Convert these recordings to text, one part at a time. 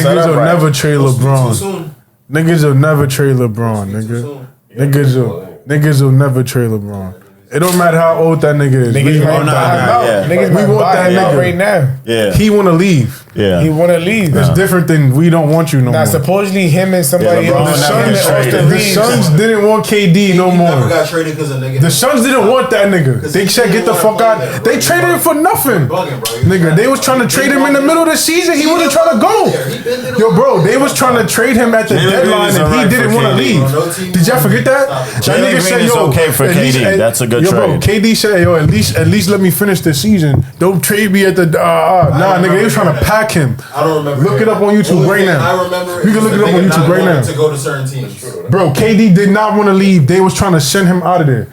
Niggas will never trade LeBron. Niggas will never trade LeBron, nigga. Niggas will never trade LeBron. It don't matter how old that nigga is. Niggas want that nigga right now. Yeah. He want to leave. Yeah. He want to leave. It's different than we don't want you no more. Supposedly him and somebody else. The Suns didn't want KD no more. Never got traded because of nigga. The Suns didn't want that nigga. They said get the fuck out. They traded him for nothing. Nigga, they was trying to trade him in the middle of the season. He wasn't trying to go. Yo, bro, they was trying to trade him at the deadline and he didn't want to leave. Did y'all forget that? That nigga said, yo, okay for KD. That's a good trade. Yo, bro, KD said, yo, at least let me finish the season. Don't trade me at the nah, nigga. They was trying to pack him. I don't remember. Look it up on YouTube right now. I remember. You can look it up on YouTube right now. To go to certain teams. Bro, KD did not want to leave. They was trying to send him out of there.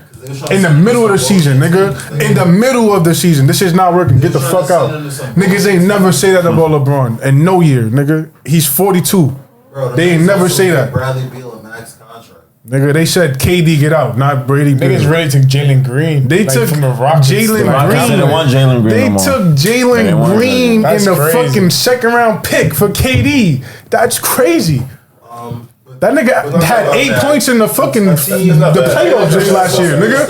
In the middle of the season, nigga. In the middle of the season. This is not working. Get the fuck out. Niggas ain't never say that about LeBron. In no year, nigga. He's 42. They ain't never say that. Bradley Beal a max contract. Nigga, they said KD get out, not Brady Beal. Niggas really took Jalen Green. They took from the Rockets. Jalen Green. They took Jalen Green in the fucking second round pick for KD. That's crazy. That nigga had 8 points in the fucking the playoffs just last year, nigga.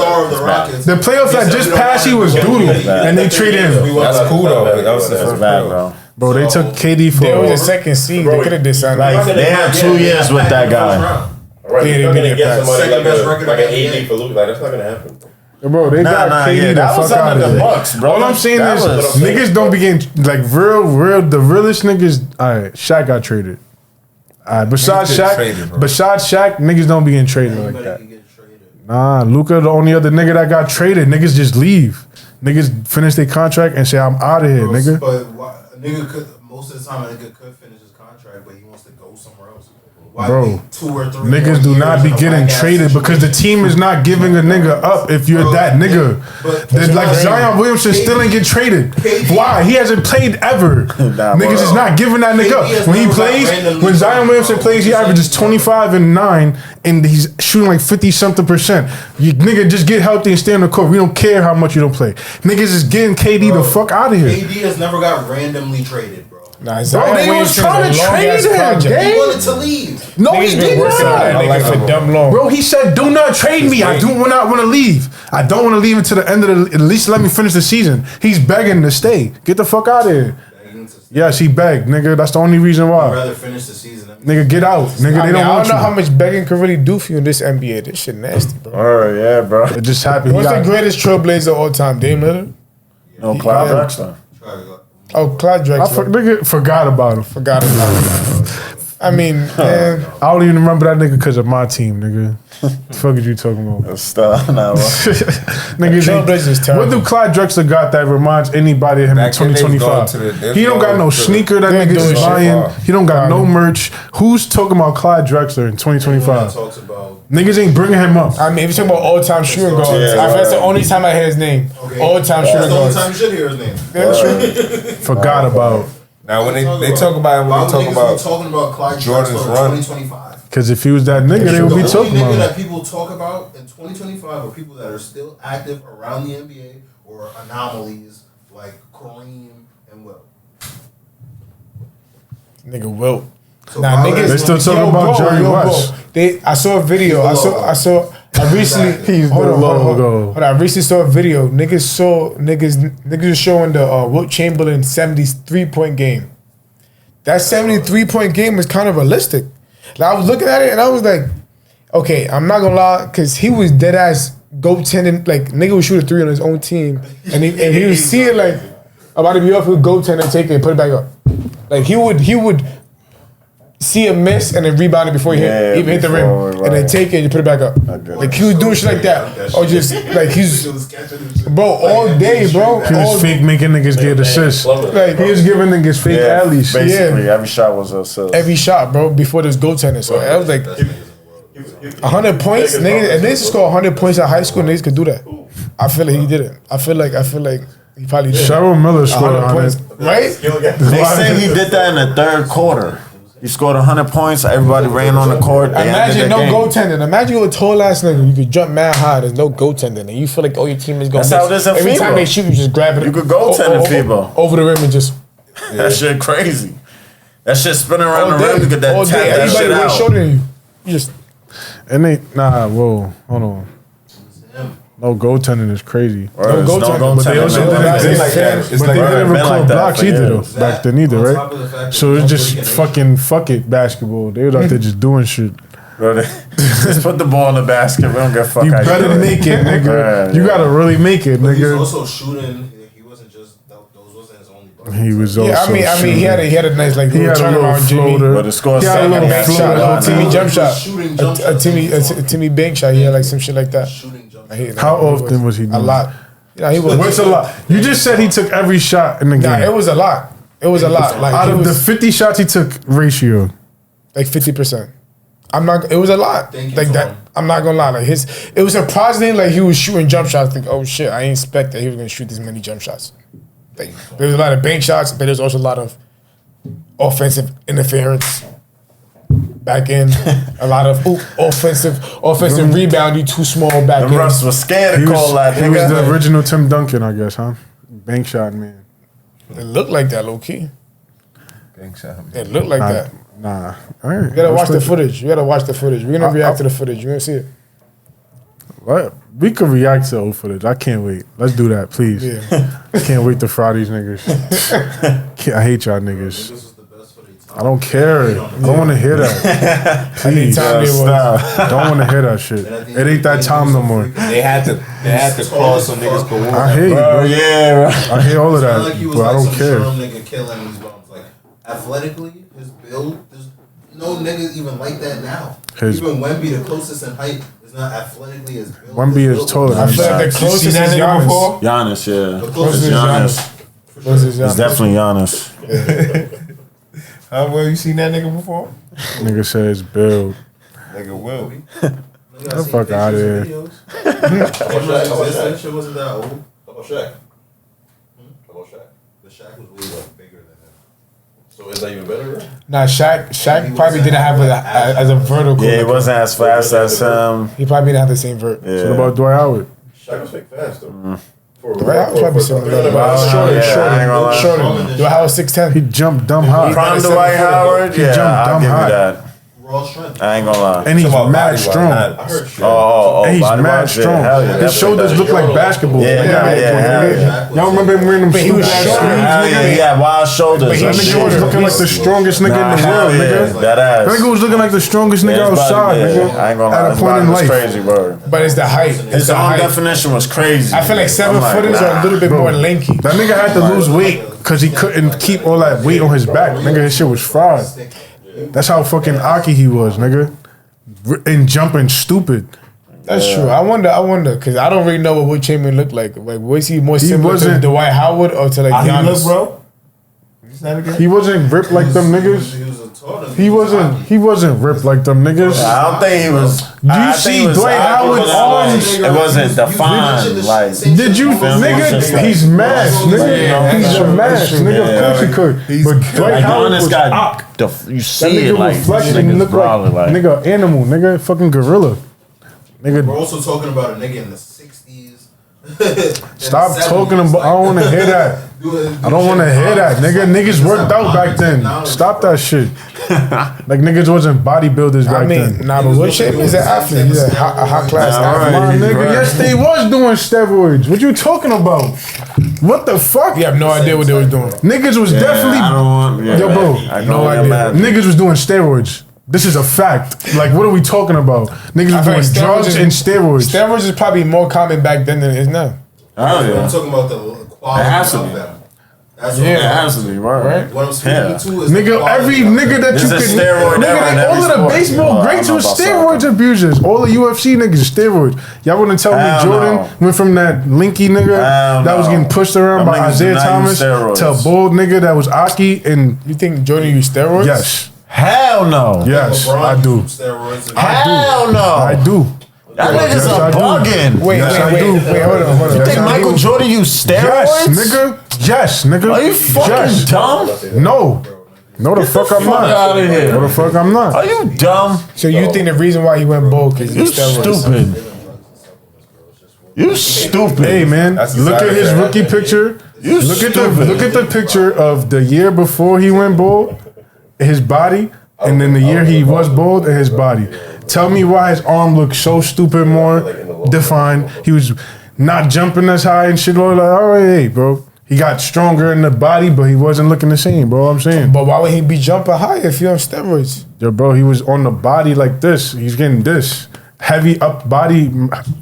The playoffs that just passed, he was doodle, and they traded him. That's cool though. That was the first bad, bro. Bro, they took KD for. They was the second seed. They could have did something. They had 2 years with that guy. Right, you're gonna get somebody like an AD for Luke. Like that's not gonna happen. Bro, they got KD the fuck out of Bucks, bro. All I'm saying is niggas don't begin like the realest niggas. All right, Shaq got traded. All right, besides Shaq, niggas don't be getting traded like that. Nah, Luka the only other nigga that got traded. Niggas just leave. Niggas finish their contract and say I'm out of here, nigga. But a nigga could most of the time a nigga could finish his contract, but he wants to go somewhere else. Bro, 2 or 3 niggas do not be getting traded because the team is not giving a nigga up if you're that nigga. Like Zion Williamson still ain't get traded. Why? He hasn't played ever. Niggas is not giving that nigga up. When he plays, when Zion Williamson plays, he averages 25 and 9 and he's shooting like 50-something%. You nigga just get healthy and stay on the court. We don't care how much you don't play. Niggas is getting KD the fuck out of here. KD has never got randomly traded, bro. Nah, bro, they was trying to trade him. He wanted to leave. No, he did not. Bro, he said, "Do not trade me. I do not want to leave. I don't want to leave until the end of the. At least let me finish the season." He's begging to stay. Get the fuck out of here. Yes, he begged, nigga. That's the only reason why. I'd rather finish the season. Nigga, get out. Nigga, I don't want you. I don't know how much begging can really do for you in this NBA. This shit nasty, bro. Oh yeah, bro. It just happened. What's the greatest trailblazer of all time? Dame Lillard? No, Clyde Drexler. Oh, Clyde Drexler. Nigga forgot about him. I mean, man, I don't even remember that nigga because of my team, nigga. The fuck is you talking about? Niggas, what do Clyde Drexler got that reminds anybody of him in 2025? He don't got no sneaker that niggas is buying. He don't got no merch. Who's talking about Clyde Drexler in 2025? Niggas ain't bringing him up. I mean, if you talk about all-time shooting guards, that's the only time I hear his name. All-time shooting guards. That's the only time you should hear his name. That's true. Forgot about. Now when they talk about him, when they talking about Clyde Jordan's run, 2025. Because if he was that nigga, they would be talking about him. The only nigga that people talk about in 2025 are people that are still active around the NBA or anomalies like Kareem and Wilt. Nigga Wilt. So niggas. They still talking about Jerry West. I saw a video. I recently. Hold on. I recently saw a video. Niggas are showing the Wilt Chamberlain 73-point game. That 73-point game was kind of realistic. Like, I was looking at it and I was like, okay, I'm not gonna lie, because he was dead ass goaltending. Like, nigga would shoot a 3 on his own team, and he would see it like about to be off, he would goaltend and take it and put it back up. Like he would see a miss and then rebound it before he even hit the rim, and then take it and put it back up. Like he was doing shit like that, or just like he's all day, bro. He was fake making niggas get assists. Like he was giving niggas fake alleys. Basically, every shot was an assist. Every shot, bro, before this goaltending. So I was like, 100 points, niggas. And they used to score 100 points at high school. Niggas could do that. I feel like he did it. I feel like he probably did. Cheryl Miller scored 100 points, right? They say he did that in the third quarter. He scored 100 points. Everybody ran on the court. Imagine no goaltending. Imagine you're a tall ass nigga. You could jump mad high. There's no goaltending, and you feel like your team is going. That's how it is in FIBA. Every time they shoot, you just grab it. You could goaltend in FIBA over the rim and just. That shit crazy. That shit spinning around the All rim. day. You get that All tap day. that Everybody shit way out. shorter than you. You just And they hold on. No goaltending is crazy. Or go no to- go but They also But didn't, it's they, like that. but they didn't been record like that blocks for either though years. back then either, On top of the right? fact that So you it's just don't fucking fuck it basketball. They was out there just doing shit. Bro, just put the ball in the basket. We don't give a fuck. You how better do it. make it, nigga. Right, You yeah. gotta really make it, But he's nigga. also shooting. He wasn't just those wasn't his only buckets. He was also. yeah. I mean, he had a nice like He little had a little turnaround, Jimmy. floater. But the score He had a seven, little man. floater. Shot, a little Right Timmy now. jump shot, Shooting jump a shots. Timmy bank shot. He had like some shit like that. Shooting jump I hate shots. that. How often was he doing A lot. Yeah, he was. What's a lot? You just said he took every shot in the Nah, game. it was a lot. It was a lot. Like Out it of the was 50 shots he took, ratio. like 50%. I'm not. It was a lot. Thank you, Like that. Tom. I'm not gonna lie. Like it was surprising. Like he was shooting jump shots. Like oh shit, I didn't expect that he was gonna shoot this many jump shots. Like there was a lot of bank shots, but there's also a lot of offensive interference. Back in, a lot of offensive rebound. You too small back The in. refs was scared He to was, call that. he was nigga. the original Tim Duncan, I guess, huh? Bank shot man. It looked like that, low key. It looked like that. Nah. All right. You gotta watch the footage. You gotta watch the footage. We're gonna react to the footage. You're gonna see it. What? We could react to old footage. I can't wait. Let's do that, please. Yeah. I can't wait to fry these niggas. I hate y'all niggas. This was the best for the time. I don't care. I don't want to hear that. Please. Time it was. I don't want to hear that shit. It ain't that time no more. They had to clause some niggas for war. I hear you, Bro, bro. yeah, bro. I hear all of It's not like he that, was but I like don't some care. strong nigga killing these bums. Like athletically, his build, there's no niggas even like that now. His- Even Wemby, the closest in height, is not athletically as built. Wemby is taller I than feel like the You closest seen that is nigga Giannis. before? Giannis, yeah. The It's closest is Giannis. Closest is It's Giannis. definitely Giannis. How well you seen that nigga before? Nigga says build. Nigga will. Get the fuck outta here. That shit wasn't that old. How about Shaq? How about Shaq? The Shaq was way like bigger than him. So is that even better? Bro? Nah, Shaq probably didn't have as a vertical. Yeah, he like- wasn't as fast as He probably didn't have the same vert. Yeah. What about Dwight Howard? Shaq was fake fast though. Dwight Howard probably similar. Wow, Shorter, yeah, I ain't gonna lie. shorter. Dwight Howard 6'10". He jumped dumb high. Prime Dwight Howard, He yeah, jumped I'll dumb give high. you that. Raw strength. I ain't gonna lie. And he's Talking about mad body strong. weight, I heard shit. Oh, And he's body mad wise, yeah, strong. hell yeah, His shoulders look like basketball. Yeah, Like, yeah, like, yeah. Y'all remember him wearing them But he was stupid ass short. sleeves, Hell yeah, nigga? he had wide shoulders. But he That was nigga was shorter. looking like the strongest nigga in the Nah, world, hell yeah, nigga. that That ass. nigga was looking like the strongest nigga Yeah, his body, outside, yeah, nigga. I ain't gonna lie, At a his point body in was life. crazy, bro. But it's the height. His It's the own height. definition was crazy. I feel like I'm 7-footers are a little bit more lanky. That nigga had to lose weight because he couldn't keep all that weight on his back. Nigga, his shit was fried. That's how fucking Aki he was, nigga. And jumping stupid. That's true. I wonder, because I don't really know what Will Chamberlain looked like. Like, was he more similar to wasn't- Dwight Howard or to like How he Giannis? look, bro? You seen that again? He wasn't ripped like them niggas. He was a taller. He wasn't ripped like them niggas. I don't think he was. Do you see Dwight Howard's arms? It wasn't defined. Like, Did you, nigga? He's masked, nigga. He's a mask, nigga. Of course he could. But Dwight like Howard Giannis was got you that see it nigga like reflected and niggas looked like brawling, nigga animal, nigga fucking gorilla, We're nigga. also talking about a nigga in the 60s. Stop talking about. I don't want to hear that. I don't want to hear that, nigga. Niggas worked out back then. Stop that shit. Like niggas wasn't bodybuilders I back mean, then. nah, but Will Chamberlain's an athlete. He's a high class Nah, athlete. My right. nigga, yes they was doing steroids. What you talking about? What the fuck? You have no idea what they was doing. Niggas was definitely. I don't want. Yeah, Yo, bro, I no don't idea. imagine. Niggas was doing steroids. This is a fact. Like, what are we talking about? Niggas I feel was like doing drugs and steroids. Steroids is probably more common back then than it is now. Oh I'm yeah, talking about the quality It has to of be. them. That's Yeah, what it has to be right. What I'm speaking Yeah. to is Nigga, the quality every of them. nigga that There's you a could, steroid nigga, era in they, all every of the sport. baseball I don't greats know was about steroids soccer. abusers. All the UFC niggas is steroids. Y'all wouldn't tell me Hell Jordan no. went from that linky nigga Hell that was no. getting pushed around Them by niggas Isaiah do not Thomas use to a steroids. bald nigga that was Aki and You think Jordan used steroids? yes, Hell no. yes, LeBron I do, used steroids and- Hell no. I do. That niggas Yes, I are do. bugging. Wait, Yes, I do. wait, hold on. You Yes, think I Michael do. Jordan used steroids? Yes, nigga. Yes, nigga. Are you fucking yes. dumb? No. No, the fuck I'm fuck not. outta here. No, the fuck I'm not. Are you dumb? So you think the reason why he went bald because he You used steroids? stupid. You stupid. Hey man, That's look at his exactly rookie picture. You Look stupid. at the picture of the year before he went bald his body, and then the year he was bald in his body. Tell me why his arm looked so stupid more defined. He was not jumping as high and shit. Like, all right, hey, bro. He got stronger in the body, but he wasn't looking the same, bro. I'm saying. But why would he be jumping high if he on steroids? Yo, bro, he was on the body like this. He's getting this. Heavy up body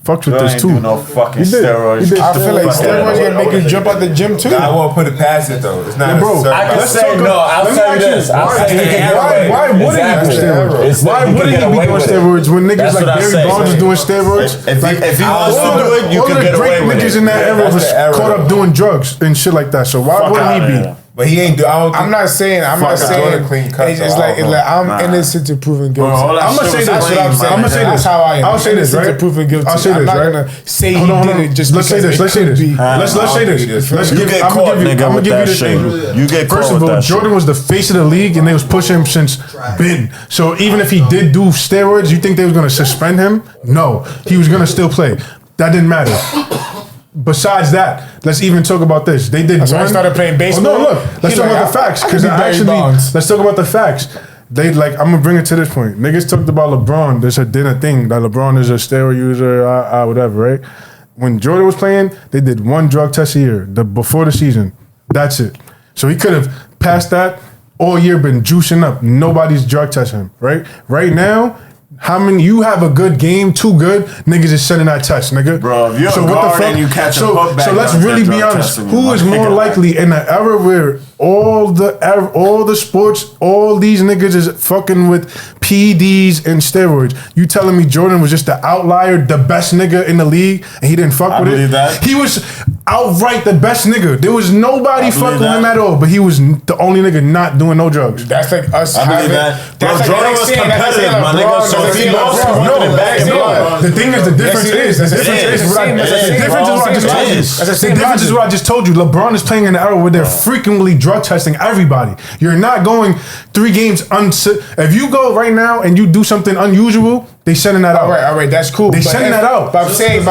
fucked with this too. No fucking steroids. I feel like steroids gonna make you jump out the gym too. I won't put it past it though. It's not bro, necessary. I can say no. I'll tell you this. Why wouldn't he do steroids? Why wouldn't he be doing steroids when niggas like Barry Bonds was doing steroids? If he wants to do it, you can get away with it. Niggas in that era was caught up doing drugs and shit like that. So why wouldn't he be? But he ain't do. I'm not saying. Clean cut, It's like I'm innocent to proven guilty. I'm gonna say this. I'm gonna say this. That's how I am. I'll say this, Innocent right? to proven guilty. I'll say this, I'm not right? gonna say Hold on, he did it just let's say because this. Let's say this. Let's say this. Let's You give. get I'm caught, gonna nigga, with give you that this shit. thing. You get First caught of with all, that shit. Jordan was the face of the league, and they was pushing him since been. So even if he did do steroids, you think they was gonna suspend him? No, he was gonna still play. That didn't matter. Besides that, let's even talk about this. They did. That's why I started playing baseball. Oh, no, look. Let's talk about the facts because let's talk about the facts. They like. I'm gonna bring it to this point. Niggas talked about LeBron. There's a dinner thing that LeBron is a steroid user, whatever, right? When Jordan was playing, they did one drug test a year. Before the season, that's it. So he could have passed that all year, been juicing up. Nobody's drug testing him, right? Right now. How many you have a good game, too good, niggas is sending that test, nigga. Bro, if you're a guard and you catch a putback, so let's really be honest. Who is more likely in an era where all the sports, all these niggas is fucking with PEDs and steroids? You telling me Jordan was just the outlier, the best nigga in the league, and he didn't fuck with it? That. He was outright the best nigga. There was nobody fucking with him at all, but he was the only nigga not doing no drugs. That's like us I believe having. that. That's Bro, like Jordan was competitive, my nigga. So if he lost, The thing is, the difference is what I just told you. LeBron is playing in an era where they're frequently drug testing everybody. You're not going 3 games if you go right now and you do something unusual, they sending that out. All right, that's cool. They sending that out. But I'm saying,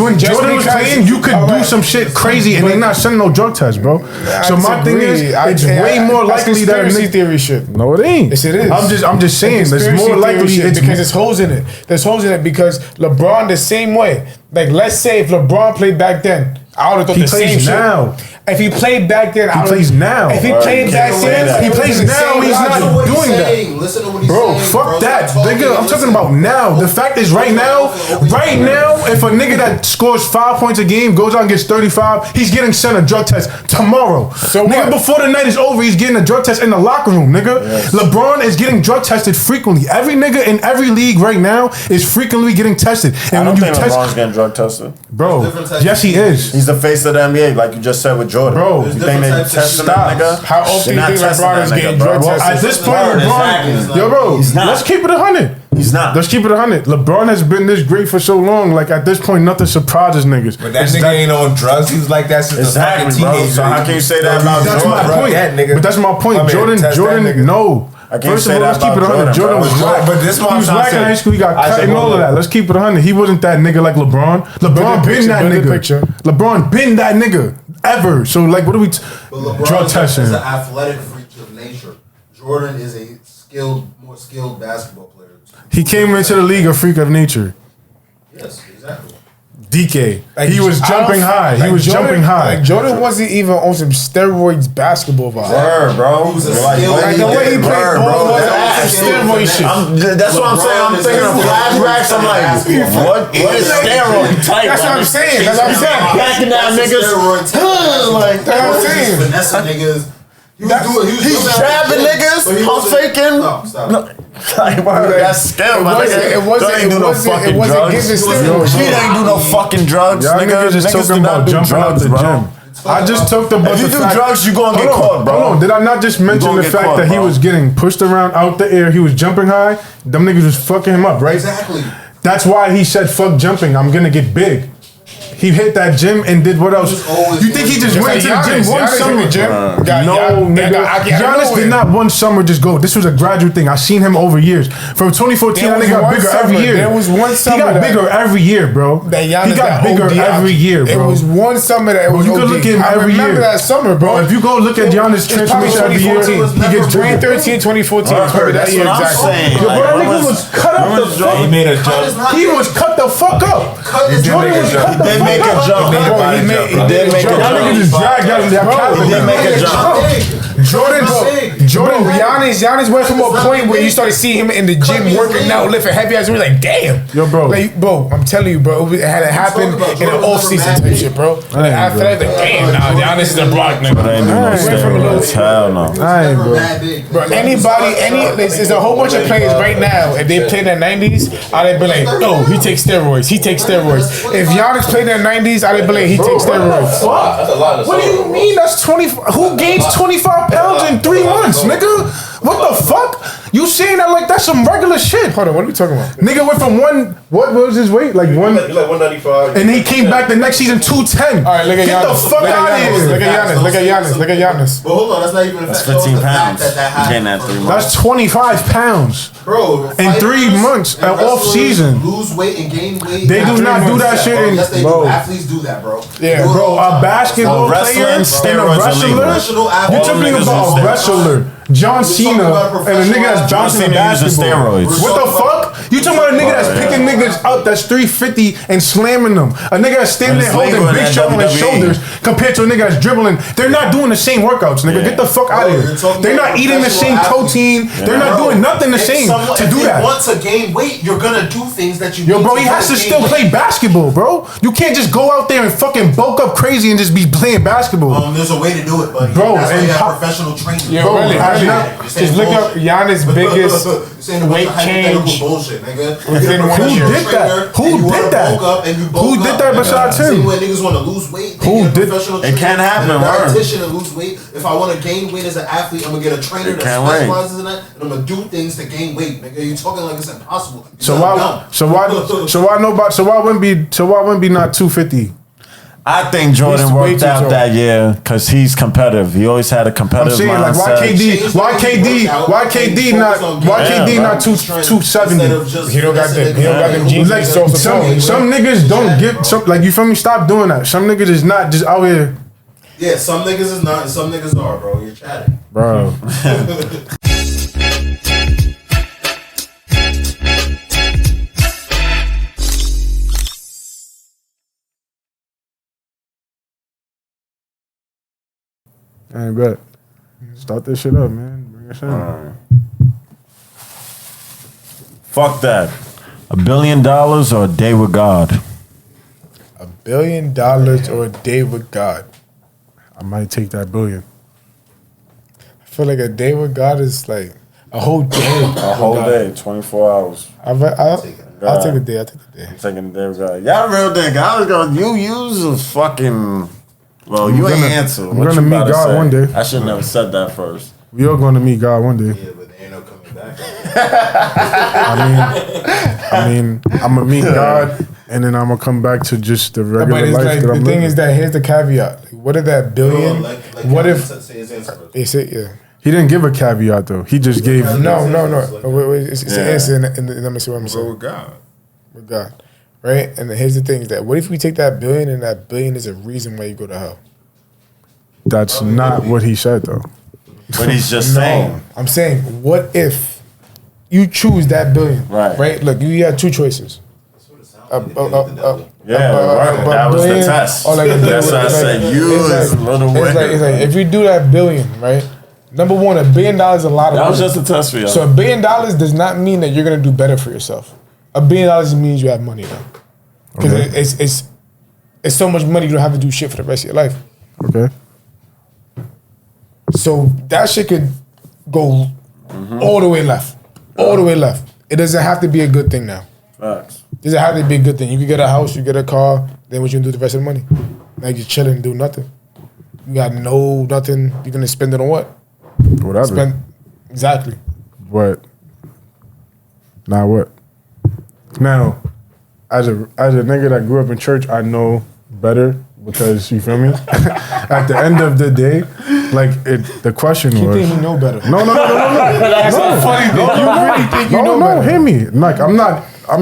when Jordan was playing, you could do some shit crazy and they're not sending no drug tests, bro. So my thing is, it's way more likely that conspiracy theory shit. No, it ain't. Yes, it is. I'm just saying, there's more likely it's because there's holes in it. There's holes in it because LeBron the same way. Like, let's say if LeBron played back then, I would have thought the same shit. Now. If he played back then, he plays now. If he played back then, he plays now. He's not doing that. Listen to what he's bro, saying. fuck that, nigga. I'm talking about now. The fact is, right now, if a nigga that scores 5 points a game goes out and gets 35, he's getting sent a drug test tomorrow. So nigga, before the night is over, he's getting a drug test in the locker room, nigga. Yes. LeBron is getting drug tested frequently. Every nigga in every league right now is frequently getting tested. And I don't think LeBron's getting drug tested, bro. Yes, he is. He's the face of the NBA, like you just said with Jordan, bro. You think they testing that nigga? How often do you think LeBron is getting drug tested? At this point, LeBron, yo, bro, let's keep it 100. He's not. Let's keep it 100. LeBron has been this great for so long. Like at this point, nothing surprises niggas. But that nigga ain't on drugs. He was like that since the fucking teenager. So how can you say that about That's Jordan? my point. But that's my point. Jordan, no. First of all, let's keep it 100. Jordan was whack. But this one, he was whack in high school. He got cut and all of that. Let's keep it 100. He wasn't that nigga like LeBron. LeBron been that nigga. LeBron been that nigga ever. So like, what are we? Drug testing. Is an athletic freak of nature. Jordan is a more skilled basketball player. He came into the league a freak of nature. Yes, exactly. DK. He was jumping high. He was jumping high. Like Jordan wasn't even on some steroids basketball vibe. Word, bro. Like the way he played ball was on steroid shit. That's what I'm saying. I'm thinking of flashbacks. I'm like, what is steroid type? That's what I'm saying. That's what I'm saying. Backing down niggas. Like that's what I'm saying. Finessing niggas. He's jabbing niggas. I'm faking. Stop. Like, that's skill, man. It wasn't giving steroids. He ain't do no fucking drugs, nigga. Just talking about jumping out the gym. I just talked about if you do drugs, you gonna get caught, bro. Hold on, did I not just mention the fact that he was getting pushed around out the air? He was jumping high. Them niggas was fucking him up, right? Exactly. That's why he said, "Fuck jumping. I'm gonna get big." He hit that gym and did what else? You think he just went to the gym one summer? No, nigga. Giannis did not one summer just go. This was a gradual thing. I seen him over years. From 2014, that nigga got bigger every year. There was one summer he got bigger every year, bro. He got bigger every year, bro. It was one summer that it was. You could look at him every year. I remember that summer, bro. If you go look at Giannis' transformation every year, he gets 2013, 2014. That's what I'm saying. Yo, bro, that nigga was cut up the fuck. He made a jump. He was cut the fuck up. Jordan was cut the They make fuck a up. jump. He did make a Y'all niggas just dragged out. He did make a jump. Jordan, Giannis went from a point where you started seeing him in the gym working out, lifting heavy ass. We were like, damn, yo, bro. Like, bro, I'm telling you, bro, it had to happen in the off season type shit, bro. After that, like, damn, nah, Giannis is a block nigga. But ain't no steroids. Hell no. Bro, there's a whole bunch of players right now. If they played in the 90s, I'd be like, oh, he takes steroids. He takes steroids. If Giannis played in the 90s, I'd be like, he takes steroids. That's a lot of What do you mean? That's 20. Who gains 25 pounds in 3 months, nigga? What the fuck? You saying that like that's some regular shit? Hold on, what are we talking about? Nigga went from what was his weight? Like one. He's like 195. And he came back the next season 210. All right, look at Get Giannis. the fuck out of here. Look at Giannis. But hold on, that's not even That's 15 pounds. You gained that 3 months. That's 25 pounds. Bro, in 3 months, off season. Lose weight and gain weight. They do not do that shit in. Yes, they do. Athletes do that, bro. Yeah, bro. A basketball player and a wrestler. You're talking about a wrestler. John Cena and a nigga that's bouncing basketball. Steroids. What the fuck? You talking about a nigga that's picking niggas up that's 350 and slamming them? A nigga that's standing there holding big shot on his shoulders compared to a nigga that's dribbling. They're not doing the same workouts, nigga. Get the fuck out of here. They're not eating the same protein. They're not doing nothing the same to do that. If you want to gain weight, you're gonna do things that you. Yo, bro, he has to still play basketball, bro. You can't just go out there and fucking bulk up crazy and just be playing basketball. There's a way to do it, buddy. Bro, that's why and you have professional training. Yeah, bro, really. Just look up Giannis' biggest weight change bullshit, nigga. within 1 year. Who did that? Who did that besides him? Same way niggas want to lose weight. Who did? It can't happen. A dietitian to lose weight. If I want to gain weight as an athlete, I'm gonna get a trainer that specializes in that, and I'm gonna do things to gain weight, nigga. You talking like it's impossible? So why wouldn't be not 250? I think Jordan worked out that year because he's competitive. He always had a competitive mindset. I'm saying, like, why KD not 270? He don't got them jeans. Like, some niggas don't give, like, you feel me? Stop doing that. Some niggas is not just out here. Yeah, some niggas is not, and some niggas are, bro. You're chatting, bro. I bet. Start this shit up, man. Bring us in. Fuck that. $1 billion or a day with God? $1 billion or a day with God? I might take that billion. I feel like a day with God is like a whole day. A whole day, 24 hours. I'll take a day. I'm taking a day with God. Y'all real think I was going, you use a fucking... Well, you ain't answer. We're gonna meet God one day. I should never said that first. We are gonna meet God one day. Yeah, but there ain't no coming back. I mean, I'm gonna meet God, and then I'm gonna come back to just the regular but it's life like, that I'm the thing living. is that here's the caveat. Like, what if that billion? What if? They say yeah. He didn't give a caveat though. He just gave no. Wait, it's an answer, and let me see what I'm saying. With God. With God. Right? And here's the thing is that what if we take that billion and that billion is a reason why you go to hell? That's not what he said though. But he's just saying. I'm saying, what if you choose that billion? Right? Look, you have two choices. That was the test. That's why I said you is a little weird. It's like if you do that billion, right? Number one, $1 billion is a lot of money. That was just a test for you. So $1 billion does not mean that you're gonna do better for yourself. $1 billion means you have money now. Because it's so much money you don't have to do shit for the rest of your life. Okay. So that shit could go all the way left. All the way left. It doesn't have to be a good thing now. Facts. It doesn't have to be a good thing. You could get a house, you get a car, then what you gonna do with the rest of the money? Like you chilling and do nothing. You got nothing. You're gonna spend it on what? Whatever. Exactly. What? Now what? Now, as a nigga that grew up in church, I know better because you feel me. At the end of the day, like the question was. You think you know better? No. That's a funny thing. You really think you know better? No, hear me. Like I'm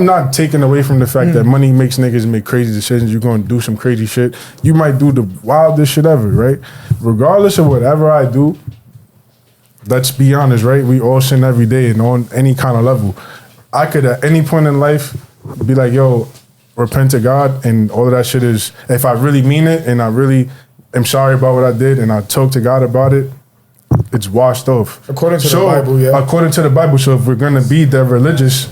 not taking away from the fact that money makes niggas make crazy decisions. You're gonna do some crazy shit. You might do the wildest shit ever, right? Regardless of whatever I do, let's be honest, right? We all sin every day and on any kind of level. I could at any point in life be like, yo, repent to God, and all of that shit is, if I really mean it and I really am sorry about what I did and I talk to God about it, it's washed off. According to the Bible, yeah. According to the Bible, so if we're gonna be that religious,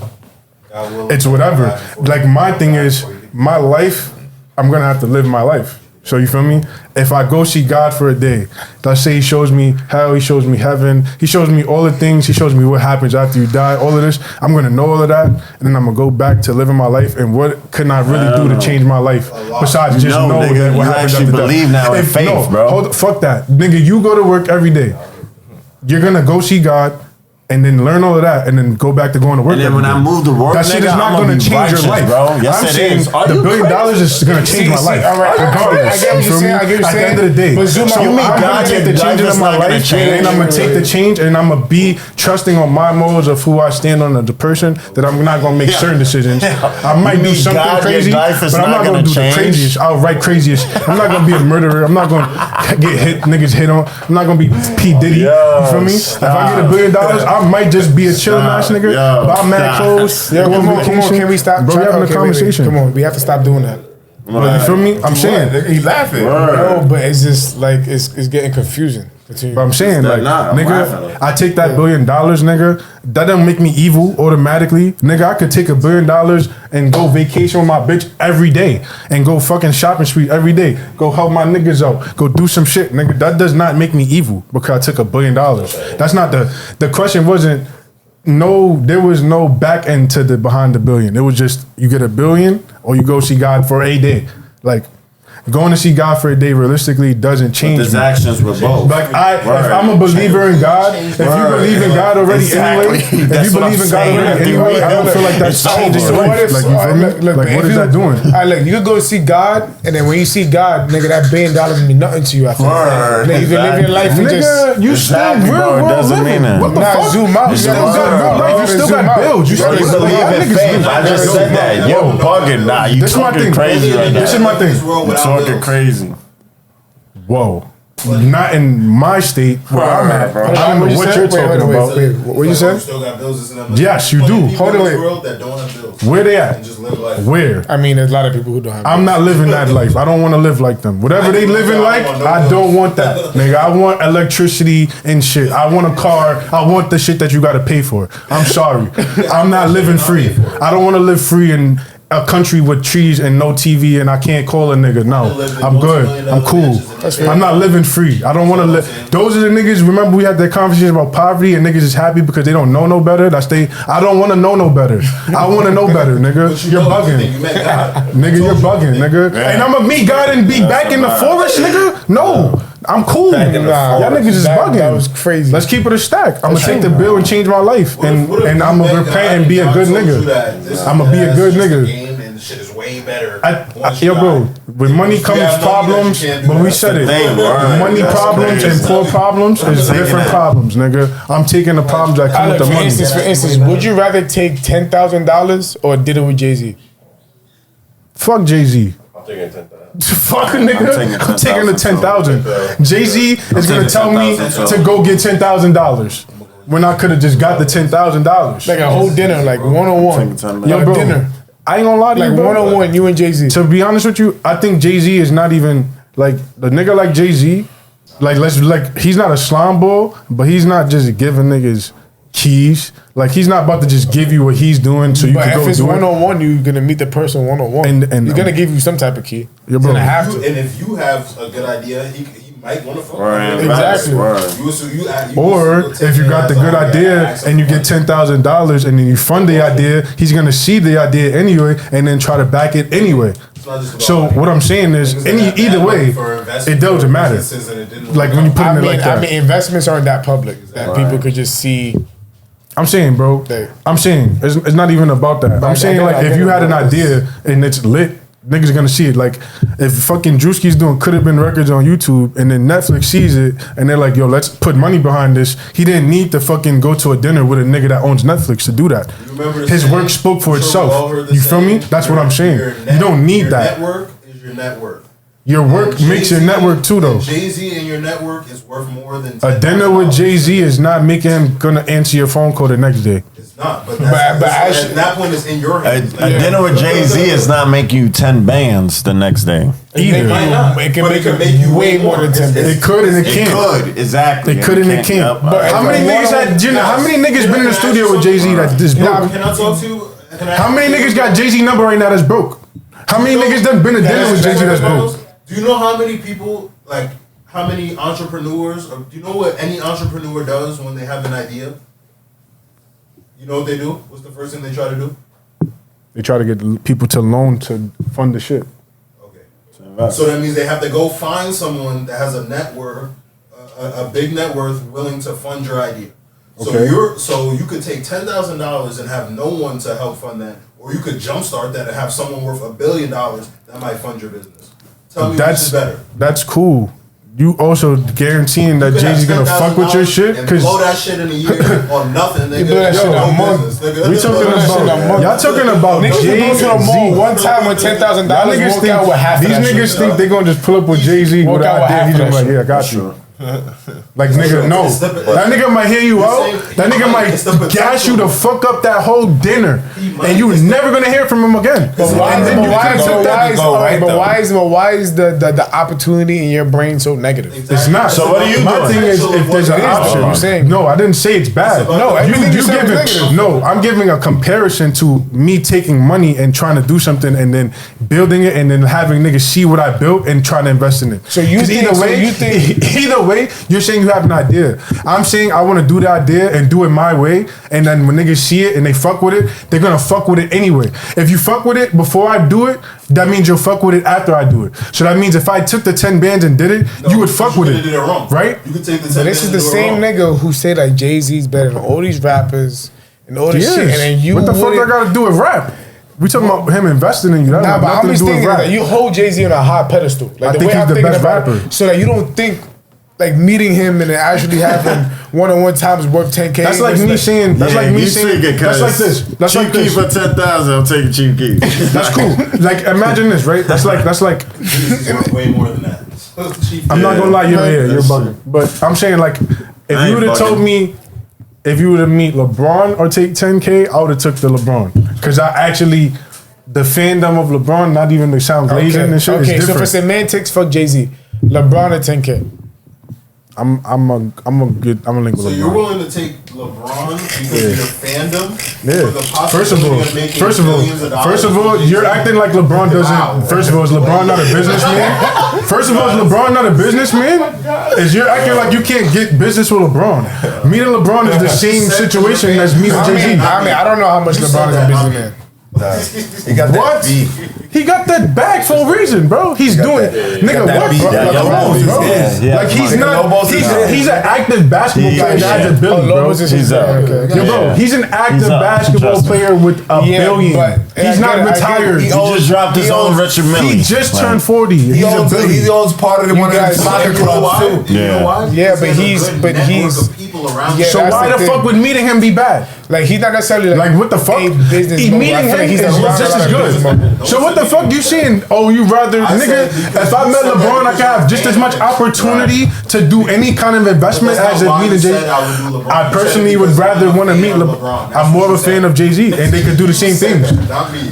it's whatever. Like my thing is, my life, I'm gonna have to live my life. So you feel me? If I go see God for a day, let's say he shows me hell, he shows me heaven, he shows me all the things, he shows me what happens after you die, all of this, I'm gonna know all of that, and then I'm gonna go back to living my life, and what can I really do to change my life besides just know nigga, that what you happens actually after death. believe now in faith, bro. Fuck that. Nigga, you go to work every day. You're gonna go see God, and then learn all of that, and then go back to going to work. And then when I move to work, that shit is not going to change your life, bro. Yes, I'm it saying is. the $1 billion is going to change my life. All right, Regardless, I get what you're saying. I get what you're At the saying. end of the day, But zoom out. so You mean I'm God going to take your the changes life in my is not gonna life, change? and I'm going to take the change, and I'm going to be trusting on my morals of who I stand on as a person. That I'm not going to make certain decisions. I might do something God, your crazy, life is but I'm not not going to gonna do the change. craziest, outright craziest. I'm not going to be a murderer. I'm not going to get niggas hit on. I'm not going to be P Diddy. You feel me? If I get $1 billion, I might just be a chilling ass nigga. Buy mad clothes. Yeah, go come on on, vacation. can we stop? Bro, we having a wait. conversation. Come on, we have to stop doing that. Bro, you feel me? I'm saying. He laughing. No, but it's just like it's getting confusing. Continue. But I'm saying, like, I'm nigga, laughing. I take that $1 billion, nigga. That doesn't make me evil automatically. Nigga, I could take $1 billion and go vacation with my bitch every day and go fucking shopping street every day. Go help my niggas out. Go do some shit, nigga. That does not make me evil because I took $1 billion. That's not the question. Wasn't there was no back end to the behind the billion. It was just you get $1 billion or you go see God for a day. Like, going to see God for a day realistically doesn't change. His me. actions were both. Like if I'm a believer in God, if you believe in God already anyway, if you believe in God already anyway, I don't feel like that's changing your life. Like, you feel me? Like, what is that doing? All right, look, you could go see God, and then when you see God, nigga, that $1 billion mean nothing to you after that. Nigga, you can live your life and just. Nigga, you still real world doesn't mean living. that. What the Nah, fuck? zoom out. You still Yeah, got real life. You still got bills. You still You believe in faith. I just said that. You're bugging now. You This is my talking thing. crazy right now. This is my thing. You talking crazy. Whoa. Not in my state where I'm at, bro. I don't know what you're talking about. Wait, what you said? Still got bills and stuff. Yes, you do. Hold on, on, wait. world that don't have bills. Where they at? And just live life. Where? I mean, there's a lot of people who don't have. I'm not living that life. I don't want to live like them. Whatever they living like, I don't want that. Nigga, I want electricity and shit. I want a car. I want the shit that you got to pay for. I'm sorry. I'm not living free. I don't want to live free in a country with trees and no TV and I can't call a nigga. No, I'm good. I'm cool. I'm not living free. I don't want to live. Those are the niggas. Remember we had that conversation about poverty and niggas is happy because they don't know no better. I don't want to know no better. I want to know better, nigga. You're bugging. Nigga, you're bugging, nigga. And I'm gonna meet God and be back in the forest, nigga? No. I'm cool. Y'all niggas is bugging. That was crazy. Let's keep it a stack. I'm gonna take the bill and change my life, and I'm gonna repent and be a good nigga. I'm gonna be a good nigga. And shit is way better. Yo, bro, with money comes problems, but we said it. Money problems and poor problems is different problems, nigga. I'm taking the problems that come with the money. For instance, would you rather take $10,000 or did it with Jay-Z? Fuck Jay-Z. I'm taking 10,000. Fuck a nigga. I'm taking the 10,000. Jay-Z is gonna tell me to go get $10,000 when I could have just got the $10,000. Like a whole dinner, like one-on-one. Yo, bro, dinner. I ain't gonna lie to you, Like bro. one-on-one, you and Jay-Z. To be honest with you, I think Jay-Z is not even like the nigga like Jay-Z. Like he's not a slime ball, but he's not just giving niggas keys. Like he's not about to just give you what he's doing so you But can go if it's do it. one-on-one, you're gonna meet the person one-on-one. And he's gonna give you some type of key. Yeah, He's bro. gonna have to. And if you have a good idea, he might want to fuck. Exactly. Or if you got the good idea and you get $10,000 and then you fund the idea, he's gonna see the idea anyway and then try to back it anyway. So what I'm saying is, either way, it doesn't matter. Like when you put it like that. I mean, investments aren't that public that people could just see. I'm saying, bro. I'm saying it's not even about that. I'm saying like if you had an idea and it's lit niggas gonna see it. Like, if fucking Drewski's doing Could Have Been Records on YouTube and then Netflix sees it and they're like, yo, let's put money behind this. He didn't need to fucking go to a dinner with a nigga that owns Netflix to do that. His work spoke for itself. You feel me? That's what I'm saying. You don't need that. Your network is your network. Your work makes your network too, though. Jay-Z and your network is worth more than a dinner with Jay-Z is not making him gonna answer your phone call the next day. It's not, but at that point, it's in your hands. A dinner with Jay-Z is not making you 10 bands the next day. Either. It can make you way more than 10 bands. It could and it can't. It could, exactly. It could and it can't. But how many niggas been in the studio with Jay-Z that this broke? Can I talk to you? How many niggas got Jay-Z number right now that's broke? How many niggas done been to dinner with Jay-Z that's broke? Do you know how many people, like, how many entrepreneurs, or do you know what any entrepreneur does when they have an idea? You know what they do? What's the first thing they try to do? They try to get people to loan to fund the shit. Okay. So that means they have to go find someone that has a net worth, a big net worth, willing to fund your idea. Okay. So you could take $10,000 and have no one to help fund that, or you could jumpstart that and have someone worth $1 billion that might fund your business. Tell me which is better. That's cool. You also guaranteeing that Jay-Z's gonna fuck with your shit? And blow that shit in a year on nothing, nigga. blow that shit in a month. We talking about y'all talking about niggas go to the mall one time with $10,000. Walk out with half. These niggas think they gonna just pull up with Jay-Z with an idea. He's just like, yeah, I got you. Like, nigga, no. That nigga might hear you out. That nigga might gas you to fuck up that whole dinner. And you never gonna hear from him again. But why is the opportunity in your brain so negative? It's not. So what are you doing? My thing is, if there's an option. No, I didn't say it's bad. No, everything you said was negative. No, I'm giving a comparison to me taking money and trying to do something and then building it and then having niggas see what I built and trying to invest in it. So either way, you're saying you have an idea. I'm saying I want to do the idea and do it my way, and then when niggas see it and they fuck with it, they're gonna fuck with it anyway. If you fuck with it before I do it, that means you'll fuck with it after I do it. So that means if I took the 10 bands and did it, you would fuck with it. Did it wrong. Right? You could take the 10 so this is the same nigga who said like Jay-Z's better than all these rappers and all this shit. And then you what the fuck I gotta do with rap? We talking about him investing in you. That but I'm just thinking that you hold Jay-Z on a high pedestal. Like I think he's the best rapper. So that you don't think like meeting him and then actually having one-on-one times worth 10K. That's like me saying. That's like me saying. That's like this. That's cheap key for 10,000. I'm taking cheap key. That's cool. Like imagine this, right? That's like. way more than that. I'm not gonna lie, you're bugging. But I'm saying like, if you would have told me, if you would have meet LeBron or take 10K, I would have took the LeBron because I actually. The fandom of LeBron, not even the sound glazing and shit, is different. So for semantics, fuck Jay-Z. LeBron at 10K. I'm gonna link with LeBron. So you're willing to take LeBron because of your fandom? Yeah. For the possibility First of all, you're acting like LeBron doesn't. Wow. First of all, is LeBron not a businessman? First of all, is LeBron not a businessman? Is you're acting like you can't get business with LeBron? Me and LeBron is the same situation as me and Jay-Z. I don't know how much LeBron is a businessman. He got what? That beef. He got that bag for a reason, bro. He's doing nigga what, bro? Like he's not. He's an active basketball player that has a billion, bro. He's an active basketball player with a billion. He's not retired. He just dropped his own Richard Mille. He just turned 40. He owns part of one of the soccer clubs too. Yeah, but he's. So why the fuck would meeting him be bad? Like he's not necessarily like what the fuck? Meeting him is just as good. So what the fuck you saying? Oh, you rather nigga? If I met LeBron, I could have just as much opportunity to do any kind of investment as if meeting Jay. I personally would rather want to meet LeBron. I'm more of a fan of Jay-Z, and they could do the same things.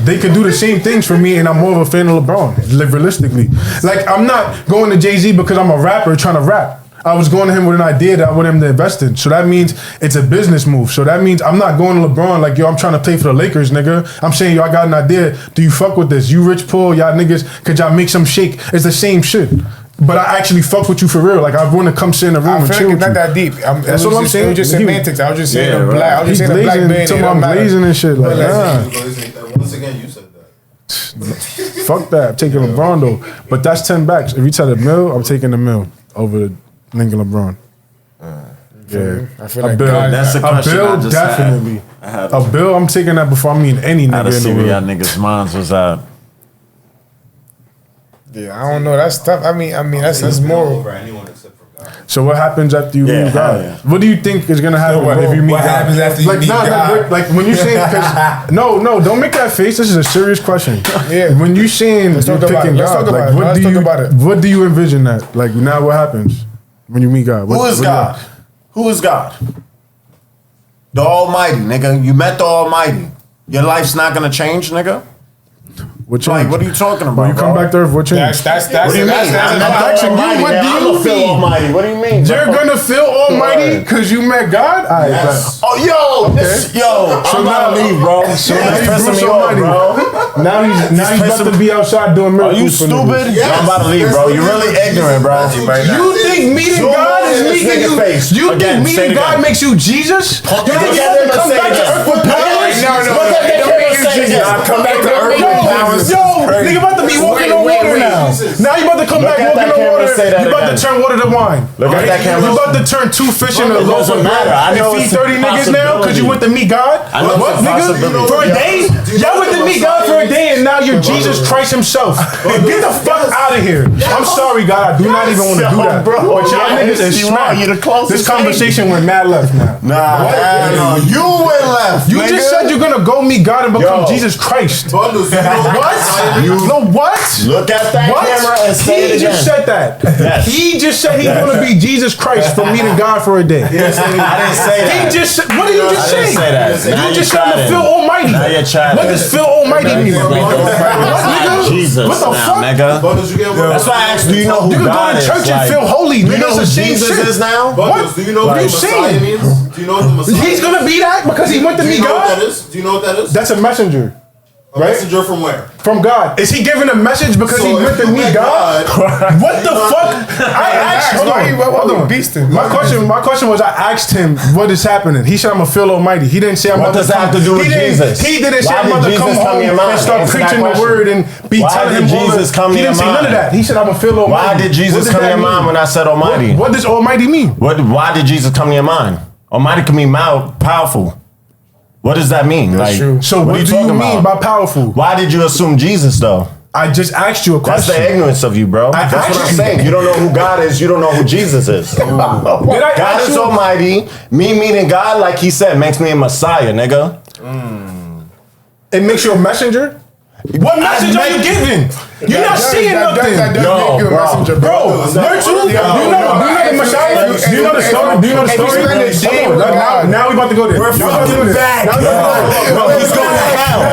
They could do the same things for me, and I'm more of a fan of LeBron. Realistically, like I'm not going to Jay-Z because I'm a rapper trying to rap. I was going to him with an idea that I want him to invest in. So that means it's a business move. So that means I'm not going to LeBron like, yo, I'm trying to play for the Lakers, nigga. I'm saying, yo, I got an idea. Do you fuck with this? You rich, poor, y'all niggas, could y'all make some shake? It's the same shit. But I actually fuck with you for real. Like, I want to come sit in the room and chill with you. Not that deep. That's what I'm saying. It was just semantics. I was just saying a black. I was just saying a black man. I'm glazing and shit. Like, once again, you said that. Fuck that. I'm taking LeBron, though. But that's 10 backs. If you tell the mill, I'm taking the mill over Lincoln LeBron. Yeah, I feel like that's a question bill, I just definitely. had. A bill, I'm taking that before I mean any nigga. I had to see where y'all niggas' minds was at. Yeah, I don't know. That's tough. I mean, that's more. Over anyone except for God. So what happens after you meet God? Yeah. What do you think is gonna happen if you meet What God? happens after you meet God? Like when you say, no, don't make that face. This is a serious question. Yeah. When you saying you're picking God, like what do you envision that? Like now, what happens when you meet God? Who is God? Who is God? The Almighty, nigga. You met the Almighty. Your life's not gonna change, nigga. What Like, what are you talking about? When you come back to Earth, what change? That's What do you mean? I'm not asking you, Almighty. what do I'm you gonna feel mean? Almighty. What do you mean? You're gonna feel Almighty because you met God. All right, Yes. Oh, yo, I'm about to leave, bro. So You're now you pissing Bruce me off, Almighty. bro. Now he's about to be outside doing Are miracles. you for niggas. stupid? Yes. I'm about to leave, bro. You're really ignorant, bro. You think meeting God is making you? You think meeting God makes you Jesus? You think you have to come back to Earth with powers? Come back to Earth with powers. Yo, nigga about to be walking on water now. Now you about to come back walking on water. You about to turn water to wine. Look at that camera. You about to turn 2 fish into a loaf of doesn't matter. I bread know and it's feed a 30 niggas now because you went to meet God? I know What, it's a nigga? possibility. For a day? Y'all went to meet God for a day and now you're Jesus Christ himself. Get the fuck out of here. I'm sorry, God. I do not even want to do that. Bro, But y'all niggas is smart. You're the closest. This conversation went mad left now. Nah, you went left. You just said you're gonna go meet God and become Yo. Jesus Christ. Bundles, What? No, what? Look at that camera and say He it again. just said that. Yes. He just said he's gonna be Jesus Christ for meeting God for a day. I didn't say that. He just said, what did you just I didn't say? say that. Now You you're just said to chatting. feel almighty. Now you're chatting. What does feel almighty mean? That's Nigga? Jesus What the now, fuck? nigga. Bundles, you get what? That's why I asked, do you know who You can go God to is? church and Like, feel holy. you Nigga, know it's who the same Jesus shit. is now? Bundles, do you know what What the you Messiah saying? means? Do you know what the Messiah He's gonna be that because he went to Do you meet know what that God? is? Do you know what that is? That's a messenger. A right? messenger from where? From God. Is he giving a message because he went to meet God? What the fuck? I asked. Hold on. My question was, I asked him what is happening. He said I'm gonna feel almighty. He didn't say I'm What about does to that have to do with Jesus? He didn't say Why I'm did about to Jesus come come home to your mind? and start Answer that preaching the question. word and be Why telling did him all Jesus that. come to He didn't your say none of mind? that. He said I'm gonna feel almighty. Why did Jesus come to your mind when I said almighty? What does almighty mean? Why did Jesus come to your mind? Almighty can mean powerful. What does that mean? That's true. So what do you mean by powerful? Why did you assume Jesus though? I just asked you a question. That's the ignorance of you, bro. That's what I'm saying. You don't know who God is. You don't know who Jesus is. God is almighty. Me meeting God, like he said, makes me a Messiah, nigga. It makes you a messenger? What message are you giving? You're not seeing nothing. Yo, bro, weren't you? Do you know the Messiah? Do you know the story? Do you know the story? Now we about to go there. We're fucking back. No, he's going to hell.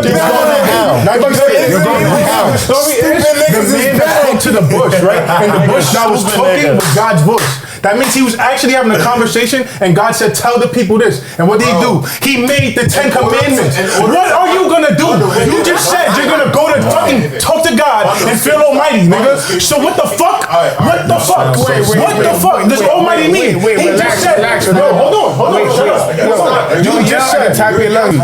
He's going to hell. Now the story is the man that spoke to the bush, right? And the bush that was talking with God's voice. That means he was actually having a conversation, and God said, "Tell the people this." And what did he do? He made the 10 Commandments. What are you gonna do? You just said you're gonna go to fucking talk to God and feel almighty, nigga. So what the fuck? What the fuck? What the fuck does almighty mean? He just said, hold on, shut up.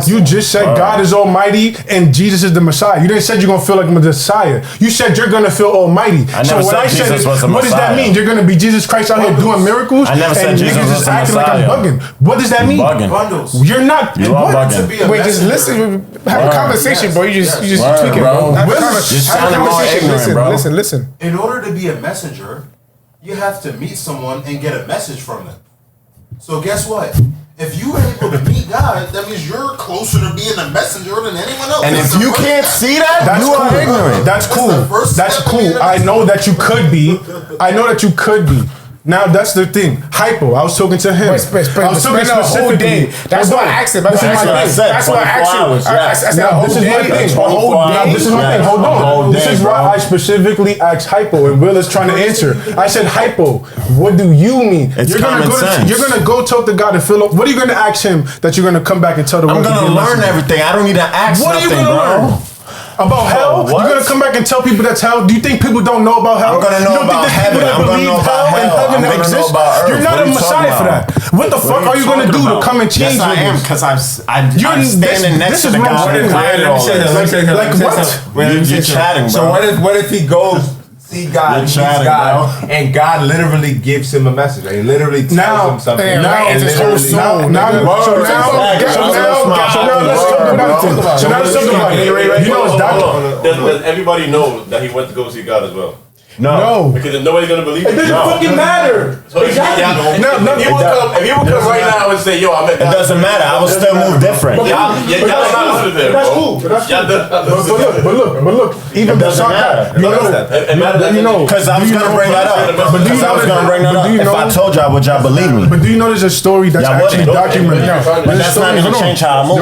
You just said God is almighty and Jesus is the Messiah. You didn't say you're gonna feel like the Messiah. You said you're gonna feel almighty. So what I said is, what does that mean? You're gonna be Jesus Christ out here doing miracles? I never said and Jesus niggas was is the acting like I'm Messiah. bugging. What does that mean? Bundles. You're not. You are what? bugging. Wait, just listen. Have a conversation, bro. You just tweaking, bro. Have a conversation. Listen. In order to be a messenger, you have to meet someone and get a message from them. So guess what? If you are able to meet God, that means you're closer to being a messenger than anyone else. And if you can't see that, That's you are ignorant. That's cool. That's step cool. in being a I know messenger. that you could be. I know that you could be. Now that's the thing. Hypo. I was talking to him. I was talking specifically. That's why I asked him. This is my thing. That's why I asked you. I said Now, this is my thing. Now, this is my thing. Hold on. This is why I specifically asked Hypo, and Will is trying to answer. I said, Hypo, what do you mean? It's common sense. You're gonna go talk to God and fill up. What are you gonna ask him that you're gonna come back and tell the world? I'm gonna learn everything. I don't need to ask What are you nothing, gonna bro. learn? About hell? What? You're gonna come back and tell people that's hell? Do you think people don't know about hell? I'm gonna know about heaven. I'm gonna know about hell. I'm gonna know about earth. You're not What a are you Messiah talking for that. about? What the fuck are you gonna do to come and change Yes, I am, niggas? because I'm standing next to the guy that created all this. Like what? You're chatting, bro. So what if he goes see God, You're meets chatting, God, bro. and God literally gives him a message? He literally tells Now, him something. now, and let's literally, talk about it. You know it's does everybody know that he went to go see God as well? No. Because nobody's gonna believe It doesn't fucking matter. So exactly. If you would come right now and say, "Yo, I met God," it doesn't matter. I will still move different. Y'all not under there, That's bro. cool. But look. Even It doesn't matter. Because I was gonna bring that up. If I told y'all, would y'all believe me? But do you know there's a story that's actually documented? But that's not gonna change how I move.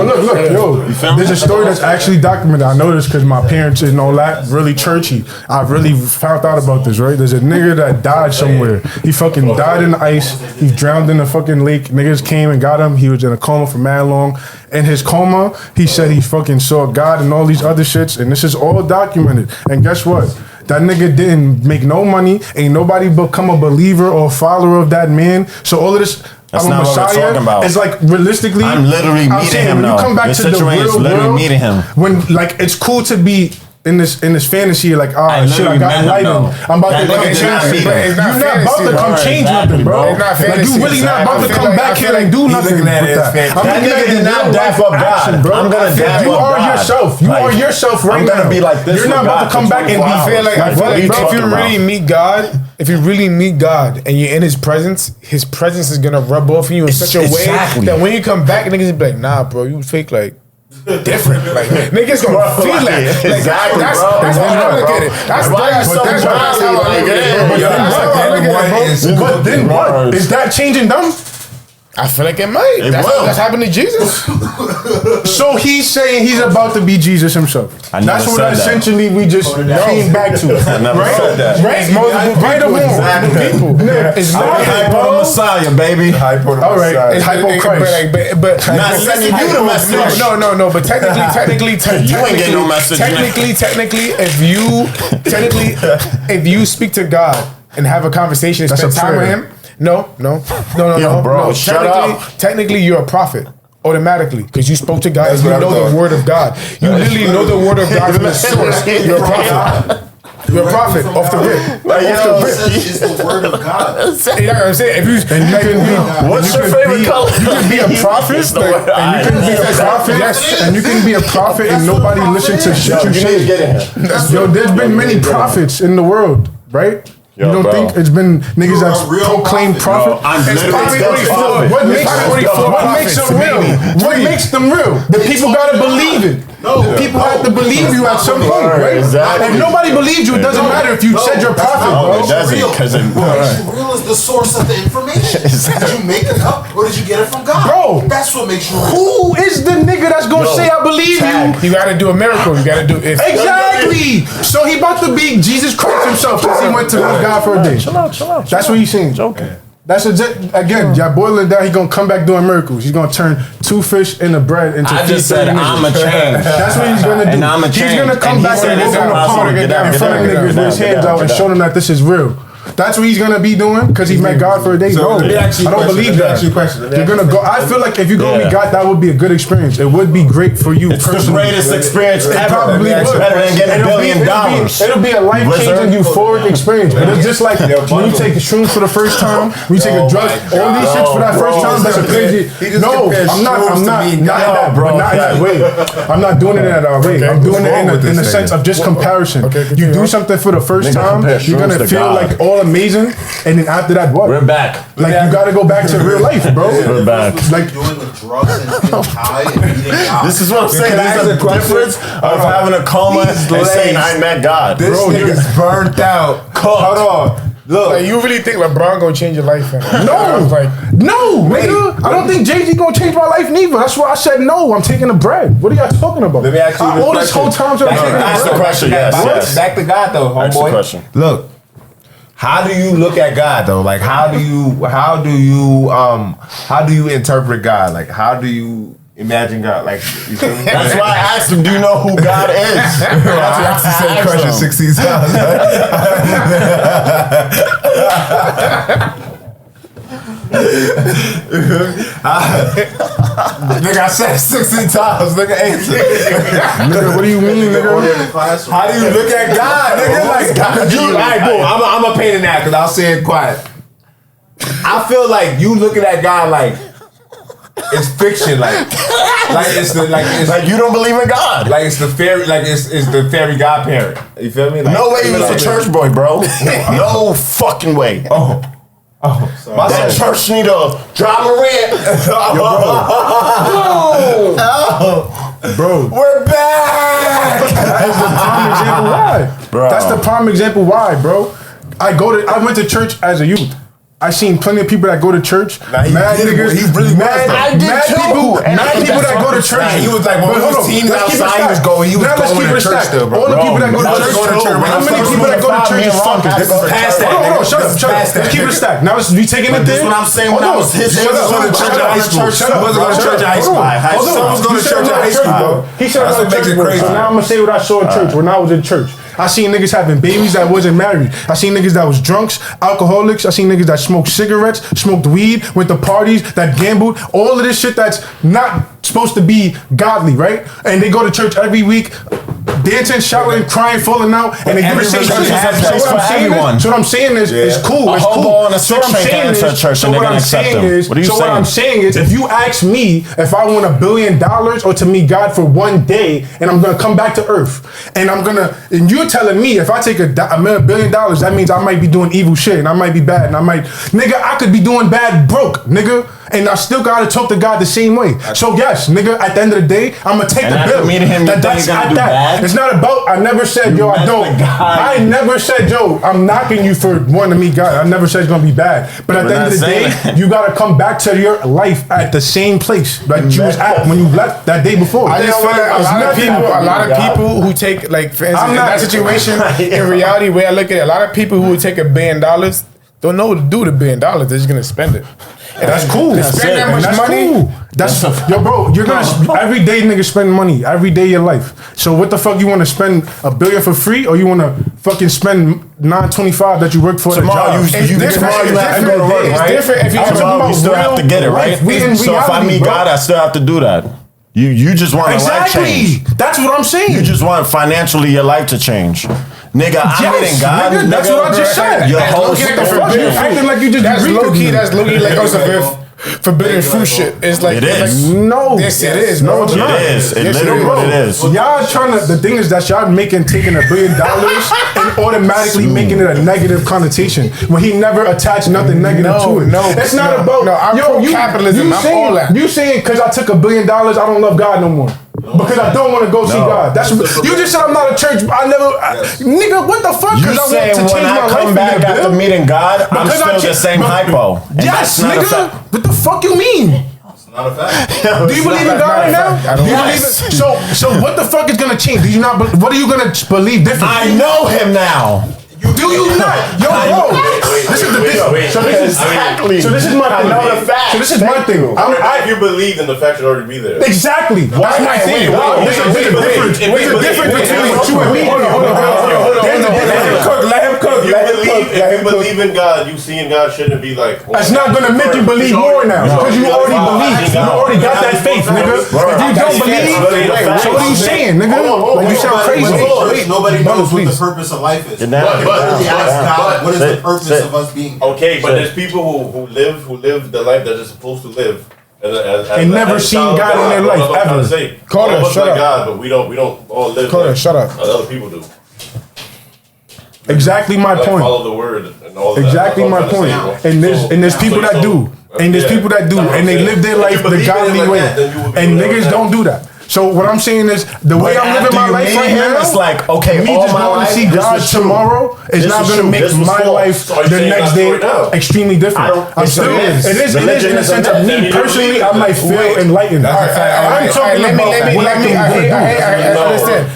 Yo, there's a story that's actually documented. I know this because my parents and all that really churchy. I really found out about this, right? There's a nigga that died somewhere. He fucking died in the ice. He drowned in the fucking lake. Niggas came and got him. He was in a coma for mad long. In his coma, he said he fucking saw God and all these other shits. And this is all documented. And guess what? That nigga didn't make no money. Ain't nobody become a believer or follower of that man. So all of this, That's I'm a not what we're Messiah. talking about. It's like realistically, I'm literally meeting saying, him when now. you come back Your to the situation real is literally world, meeting him. when like it's cool to be in this fantasy, like, oh shit, I got enlightened. I'm about to come change shit. You're not about to come change nothing, bro. Like you really not about to come back here and do nothing with that. That nigga did not dap up God, bro. I'm gonna dap up God. You are yourself. You are yourself right now. I'm gonna be like this. You're not about to come back and be. I feel like if you really meet God, and you're in His presence is gonna rub off on you in such a way that when you come back, niggas be like, nah, bro, you fake like different. Like niggas gonna feel that. Like, exactly, that's bro. how I look at it. That's why you so how I look at it. But then what? Is that changing them? I feel like it might. That's happened to Jesus. So he's saying he's about to be Jesus himself. That's what essentially we just came back to. I never said that. Right? Right or wrong? People. It's not hypo Messiah, baby. All right. It's hypo Christ. But not sending you the message. No. But technically, you ain't getting no message. Technically, if you speak to God and have a conversation and spend time with Him. No, bro, shut up. Technically, you're a prophet. Automatically, because you spoke to God, you know the word of God. You literally know the word of God from the source. You're a prophet. You're a prophet off the rip. It's the word of God. You know what I'm saying? What's your favorite color? You can be a prophet, and you can be a prophet, and nobody listen to shit you say. Yo, there's been many prophets in the world, right? You don't think it's been niggas that's proclaimed prophet? What makes them real? What makes them real? The people gotta believe it. The people have to believe you at some point, right? Exactly. If nobody believes you, it doesn't matter if you said you're a prophet, bro. It doesn't, because real is the source of the information. Did you make it up or did you get it from God? Bro, that's what makes you real. Who is the nigga that's gonna say I believe you? You gotta do a miracle. You gotta do it. Exactly. So he about to be Jesus Christ himself because he went to God for a day. Chill out. That's what he's saying. Joking. That's again, y'all boil it down. He gonna come back doing miracles. He's gonna turn 2 fish into bread into. I just said I'm a change. That's what he's gonna do. And I'm a he's change. gonna come back and walk in the park in front of niggas with his hands out and show them that this is real. That's what he's gonna be doing because he met God for a day. So no, I don't believe that. You're gonna go. I feel like if you go meet God, that would be a good experience. It would be great for you. It's the greatest experience ever. Probably would. Better than getting $1 billion. It'll be a life-changing, euphoric experience. But it's just like when you take shrooms for the first time, when you take a drug, all these shits for that first time. That's a crazy. No, I'm not, bro. Not in that way. I'm not doing it in that way. I'm doing it in the sense of just comparison. You do something for the first time, you're gonna feel like all amazing, and then after that, what? We're back. Like you gotta go back to real life, bro. We're back. Like doing the drugs and being high and eating out. This is what I'm saying. There's a difference of having a coma and saying I met God. This nigga's burnt out. Hold on. Look, like, you really think LeBron gonna change your life? No, nigga. I don't think Jay-Z gonna change my life neither. That's why I said no. I'm taking the bread. What are y'all talking about? Let me ask you all this whole time. That's the question. Yes. Back to God though, homeboy. Look. How do you look at God though? Like how do you interpret God? Like how do you imagine God? Like you feel me? That's why I asked him, do you know who God is? That's what I said question 16 times. Nigga, I said 16 times. Nigga, answer. Nigga, what do you mean, nigga? How do you look at God, nigga? Like, alright, boom. I'm a pain in that because I'll say it quiet. I feel like you looking at God like it's fiction. Like you don't believe in God. Like it's the fairy. Like it's the fairy godparent. You feel me? Like, no way he was a church boy, bro. No fucking way. That church need a drama rant. Bro, we're back. That's the prime example why. Bro. That's the prime example why, bro. I went to church as a youth. I seen plenty of people that go to church. Mad niggas. He really was. I did too. Mad people that go to church. He was like, when he was team outside, he was going to church still, bro. All the people that go to church. How many people that go to church is fucking? Past that. Hold on, shut up. Let's keep it a stack. Now let's be taking it there. That's what I'm saying. When I was his age, Shut up. He wasn't going to church in high school. Someone was going to church in high school. He said I was in church, bro. So now I'm gonna say what I saw in church when I was in church. I seen niggas having babies that wasn't married. I seen niggas that was drunks, alcoholics. I seen niggas that smoked cigarettes, smoked weed, went to parties, that gambled. All of this shit that's not supposed to be godly, right? And they go to church every week, dancing, shouting, crying, falling out, and they do the same shit. So what I'm saying is, it's cool. It's cool. So what I'm saying is, if you ask me if I want $1 billion or to meet God for one day, and I'm gonna come back to earth, and you're telling me if I take $1 billion, that means I might be doing evil shit, and I might be bad, and I could be doing bad broke, nigga. And I still gotta talk to God the same way. So yes, nigga, at the end of the day, I'm gonna take the bill. That's at that. It's not about, I never said, yo, I don't. I never said, yo, I'm knocking you for wanting to meet God. I never said it's gonna be bad. But at the end of the day, you gotta come back to your life at the same place that you was at when you left that day before. I just feel like a lot of people who take, like, for instance, in that situation, in reality, where I look at it, a lot of people who would take $1 billion don't know what to do with $1 billion. They're just gonna spend it. And that's cool. Spend that much money. That's yo, bro. You're gonna every day, nigga, spend money every day of your life. So what the fuck you want to spend $1 billion for free, or you want to fucking spend $925 that you work for tomorrow? The job? It's different if you tomorrow you still have to get it right. So if I meet God, I still have to do that. You just want a life change. That's what I'm saying. You just want financially your life to change. Nigga, I'm in God. Nigga, that's what I just said. Your whole you acting like you just That's low key like also forbidden fruit shit. It's like it is. No. Yes, it is. No, it's not. It is. It literally what it is. Y'all trying to. The thing is that y'all taking $1 billion and automatically making it a negative connotation when he never attached nothing negative to it. No, it's not about. No, I'm pro-capitalism. I'm all that. You saying because I took $1 billion, I don't love God no more. Because I don't want to go see God. That's you just said I'm not a church. Nigga, what the fuck? You saying when I come back after meeting God, I'm still the same hypo? Yes, nigga. What the fuck you mean? Not a fact. Do you believe in God right now? Yes. So what the fuck is gonna change? Do you not? What are you gonna believe differently? I know him now. Do you not? Yo, bro. This is the thing. So this is my thing. So this is my thing. If you believe, then the fact should already be there. Exactly. That's my thing. There's a difference. There's a difference between what you and me. Hold on. Let him cook. If you believe in God, you seeing God shouldn't be like. That's not gonna make you believe more now because you already believe. You already got that faith, nigga. If you don't believe, so what are you saying, nigga? Like you sound crazy. Nobody knows what the purpose of life is. What is the purpose of us being? Okay, but there's people who live the life that they're supposed to live. And never seen God in their life ever. Carter, shut up. God, but we don't all live. Carter, like shut up. Other people do. Exactly my point. Follow the word and all that. Exactly my point. And there's people that do. And there's people that do. And they live their life the godly way. And niggas don't do that. So what I'm saying is the way I'm living my life right now, it's like okay, me just going to see God tomorrow is not going to make my life the next day extremely different. I'm serious. It is in the sense of me personally, I might feel enlightened. I'm talking about what I can do. I understand.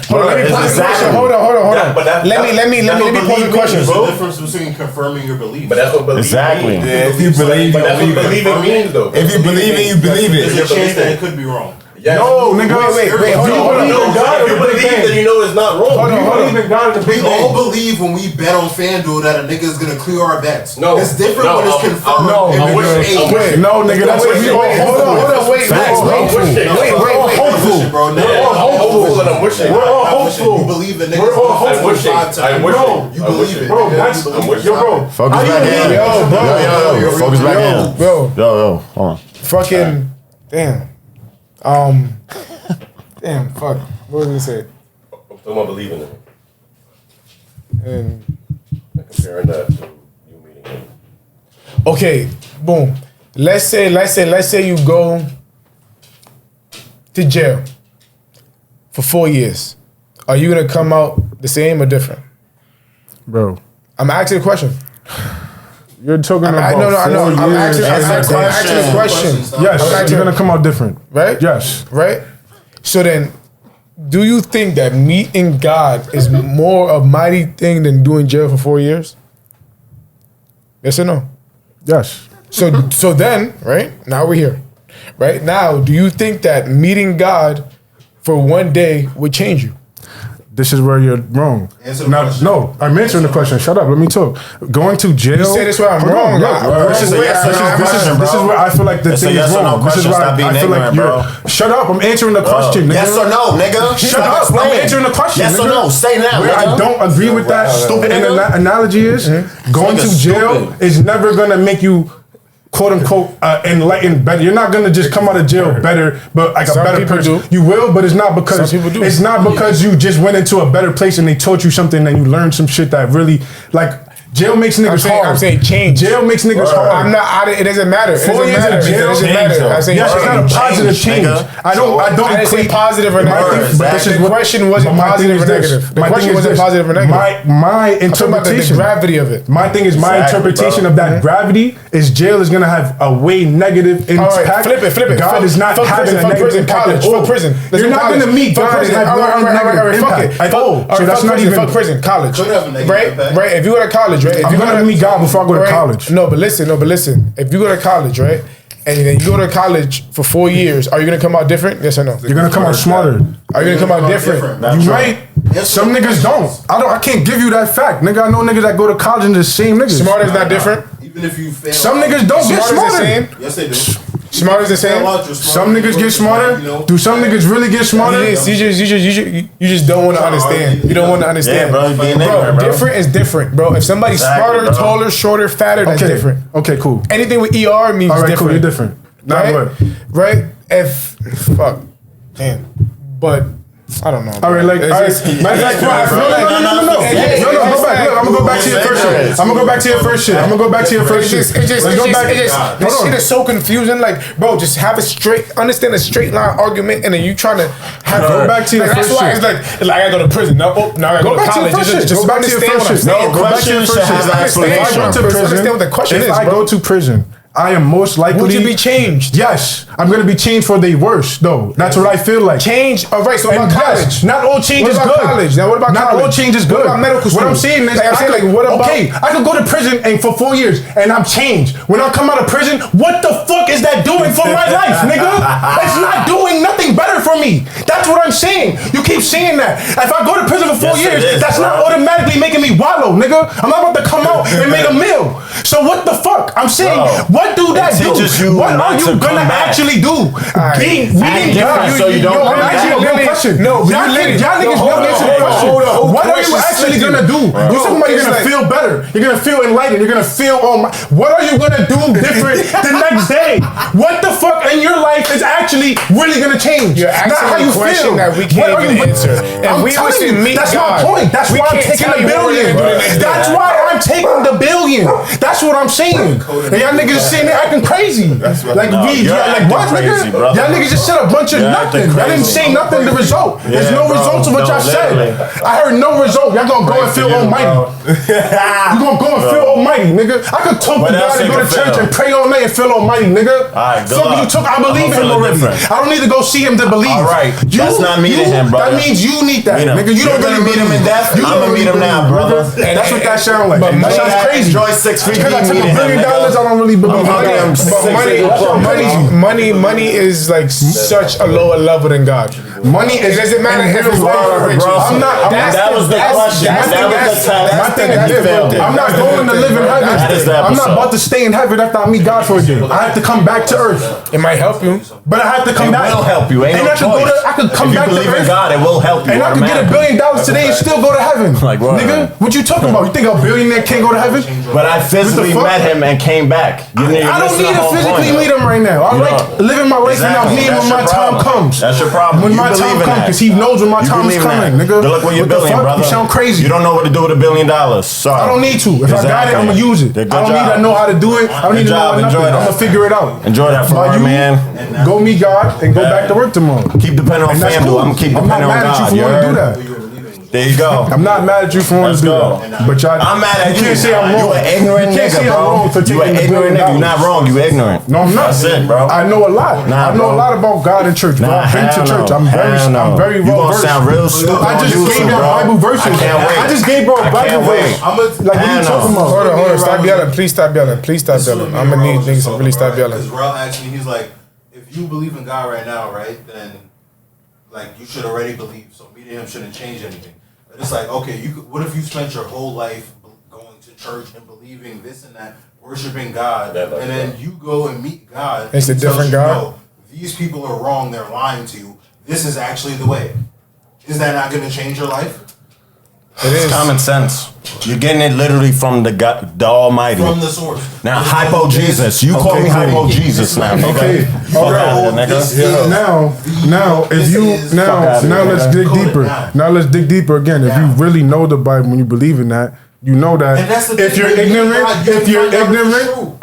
Hold on. Let me pose a question. There's a difference between confirming your belief. But that's what believing exactly. means. If you believe, but that's what believing means, though. If you believe it, you believe it. There's a chance that it could be wrong. Yes. No, nigga. Wait. Hold on. If you believe, then you know it's not wrong. We all believe when we bet on FanDuel that a nigga is gonna clear our bets. No, it's different when it's confirmed. No, nigga, that's what we all Hold on, wait. Hopeful and I'm wishing. We're all hopeful. You believe the niggas I'm wishing. I'm wishing. You believe it. Bro, that's yo, bro. Focus back in. Yo, focus back in. Yo, hold on. Fucking Damn. Damn. Fuck. What was I gonna say? I'm talking about believing in him. And Comparing that to you meeting him. okay, boom. Let's say you go to jail for 4 years. Are you gonna come out the same or different? Bro. I'm asking a question. You're talking about I'm asking a question. Yes, you're gonna come out different. Right? Yes. Right? So then, do you think that meeting God is more a mighty thing than doing jail for 4 years? Yes or no? Yes. So then, right? Now we're here. Right? Now, do you think that meeting God for 1 day would change you? This is where you're wrong. Answer the Now, question. no, I'm answering the question. Shut up. Let me talk. Going to jail. You say this where I'm Hold on, wrong. look, This is a yes or no question, this is bro. where I feel like the It's a thing yes is or no wrong. This is question. where Stop being I feel like ignorant, you're. Shut up. I'm answering the question. Nigga. Yes or no, nigga? Shut Stop up. I'm explaining. answering the question. Yes or nigga. no? Say now, Where I nigga. don't agree with that Stupid and nigga. the analogy is going to nigga's jail stupid. is never gonna make you quote unquote enlightened better. You're not gonna just come out of jail better, but like Some a better people person. do. You will, but it's not because Some people do. it's not because you just went into a better place and they taught you something and you learned some shit that really like jail makes niggas hard. I'm saying change. Jail makes niggas hard. I'm not. It doesn't matter. It 4 doesn't years matter. in jail. It doesn't Change, matter. though. I say Yes, it's not a change. positive change. nigga. I don't I didn't say equate- positive or My negative. thing- but this is The what- question wasn't my thing positive is or this. negative. The My question thing is wasn't this. positive or negative. My I'm talking about the interpretation. gravity of it. My thing is my Exactly, interpretation bro. of that gravity is jail is gonna have a way negative All impact. right, flip it. God Fuck- is not fuck having prison, a fuck negative prison, impact college, at all. fuck prison. Let's You're do not college. gonna meet Fuck God and prison. have All no right, negative fuck impact it. at all. All So right, that's fuck not prison, even. fuck prison, college. Could have a negative Right, impact. right. If you go to college, right? If I'm you gonna meet God before I go to right? college. No, but listen. If you go to college, right, and then you go to college for 4 years, are you gonna come out different? Yes or no? You're gonna come out smarter. Are you gonna come out different? You might. Yes, Some sir. niggas don't. I can't give you that fact, nigga. I know niggas that go to college and the same niggas. Smarter is not different. Even if you fail. Some niggas don't get Smart is the smarter. same. Yes, they do. Smart is the same. Some niggas get smarter. Do some niggas really get smarter? You just don't want to understand. You don't want to understand. Yeah, bro, you being ignorant, bro. Different is different, bro. If somebody's Exactly, smarter, bro. taller, shorter, fatter, that's Okay. different. Okay, cool. Anything with ER means All right, different. cool. You're different. Not right? what? Right? If fuck, damn. But I don't know. All right, like, all right. Matter of fact, no. Go back. Look, I'm gonna go back to your first shit. I'm gonna go back to your first shit. This shit is so confusing. Like, bro, just understand a straight line argument, and then you trying to have Go back to your like, first that's why shit. it's like I gotta go to prison. No, now I gotta go to back to your college. first shit. Just Go back to your understand what I'm first shit. saying. No Go back to question your should first have shit. explanation. If I go to Understand what the question if is, I bro. go to prison, I am most likely. Would you be changed? Yes, I'm gonna be changed for the worse, though. That's what I feel like. Change. All right. So And about college. yes, not all change What is about good. college? Now, what about not college? all change is good. What about medical school? What I'm saying is, Like, I'm saying, like, what about- okay, I could go to prison and for 4 years and I'm changed. When I come out of prison, what the fuck is that doing for my life, nigga? It's not doing nothing better for me. That's what I'm saying. You keep saying that. If I go to prison for 4 Yes, it years, is, that's bro. not automatically making me wallow, nigga. I'm not about to come out and make a meal. So what the fuck? I'm saying, Bro, what do that it do? teaches you What not are you to gonna come back. actually do? Meeting God. so you don't I'm come back. asking you a real question. No, y'all niggas never answer the question. What are you actually gonna do? You talking about you're gonna feel better. You're gonna feel enlightened. You're gonna feel what are you gonna do different the next day? What the fuck in your life is actually really gonna change? You're Not how asking you a question feel. that we What can't are even you- answer. And I'm we telling was to you, meet that's God. my point. That's We why I'm can't taking tell the you what we're billion. gonna do the next day. That's why I'm taking the billion. That's what I'm saying. And y'all niggas just sitting there acting crazy. Like No, we, you're like what, acting crazy, nigga? brother. Y'all niggas just said a bunch of You're nothing. acting Y'all didn't crazy. say nothing. The result. There's Yeah, no bro. results of what y'all Literally. said. I heard no result. Y'all gonna go and feel almighty. You gonna go and feel almighty, nigga. I could talk What to else God and you go to can church feel? and pray all night and feel almighty, nigga. Alright, good Fuck luck. you took. I believe I'm him feeling already. different. I don't need to go see him to believe. Alright, that's not meeting him, brother. That means you need that, Meet him. nigga. You You're don't gonna really meet him in death? You I'm don't gonna meet him really now, believe, brother. nigga. That's what that sounds like. But That sounds crazy. Enjoy 6 feet. Because I took $1 meeting him, billion, nigga. I don't really believe I'm it. fucking Money is like such a lower level than God. Money is. It doesn't matter if it's bro. I'm not. That was the question. That was the My test. thing is different. I'm not going to live in heaven. I'm not about to stay in heaven after I meet God for a day. I have to come back to earth. It might help you, but I have to come It back. will help you. Ain't And no I could go choice. to. I could come If back you to believe in earth. God, it will help you. And I could get $1 billion today and still go to heaven. Like what? Nigga, what you talking about? You think a billionaire can't go to heaven? But I physically What the fuck? met him and came back. I don't need to physically meet him right now. I like living my life and I'm here when my time comes. That's your problem. When You my believe time in comes, that. because he knows when my You time is believe in coming, that. nigga. Good luck with your What the billion, fuck? brother. You sound crazy. You don't know what to do with $1 billion. Sorry. I don't need to. If I got it, I'm gonna use it. I don't need to know how to do it. I don't need to know nothing. I'm gonna figure it out. Enjoy that for While her, you man. Go meet God and go back to work tomorrow. Keep depending on And that's FanDuel. cool. I'm gonna keep I'm not depending on mad at you God. for You wanting to do heard? that. There you go. I'm not mad at you for wanting to do that. But y'all, I'm mad at you. can't say I'm wrong. You an ignorant You can't nigga, say I'm bro. wrong for You taking an the ignorant $1 nigga. billion. You're not wrong. You ignorant. No, I'm not. That's it, bro. I know a lot. Nah, I know bro. a lot about God and church, bro. Nah, I've been to hell church. no. I'm very Hell no. well You gonna versed. sound real stupid I on just YouTube, gave y'all bro. Bible verses. I can't wait. I just gave bro a I Bible can't verse. wait. Like, what are you talking about? Hold on. Stop yelling. Please stop yelling. Please stop yelling. I'm gonna need niggas to really stop yelling. Because Rel asked me, he's like, if you believe in God right now, right, then like you should already believe. So meeting him shouldn't change anything. But it's like, okay, what if you spent your whole life going to church and believing this and that, worshiping God, and then you go and meet God. It's a different God. No, these people are wrong. They're lying to you. This is actually the way. Is that not going to change your life? It's common sense. You're getting it literally from the God, the Almighty. From the source. Now, hypo Jesus. You call me hypo Jesus now, nigga. Okay. Fuck out of here, nigga. Now, if you now let's dig deeper. Now let's dig deeper again. If you really know the Bible, when you believe in that, you know that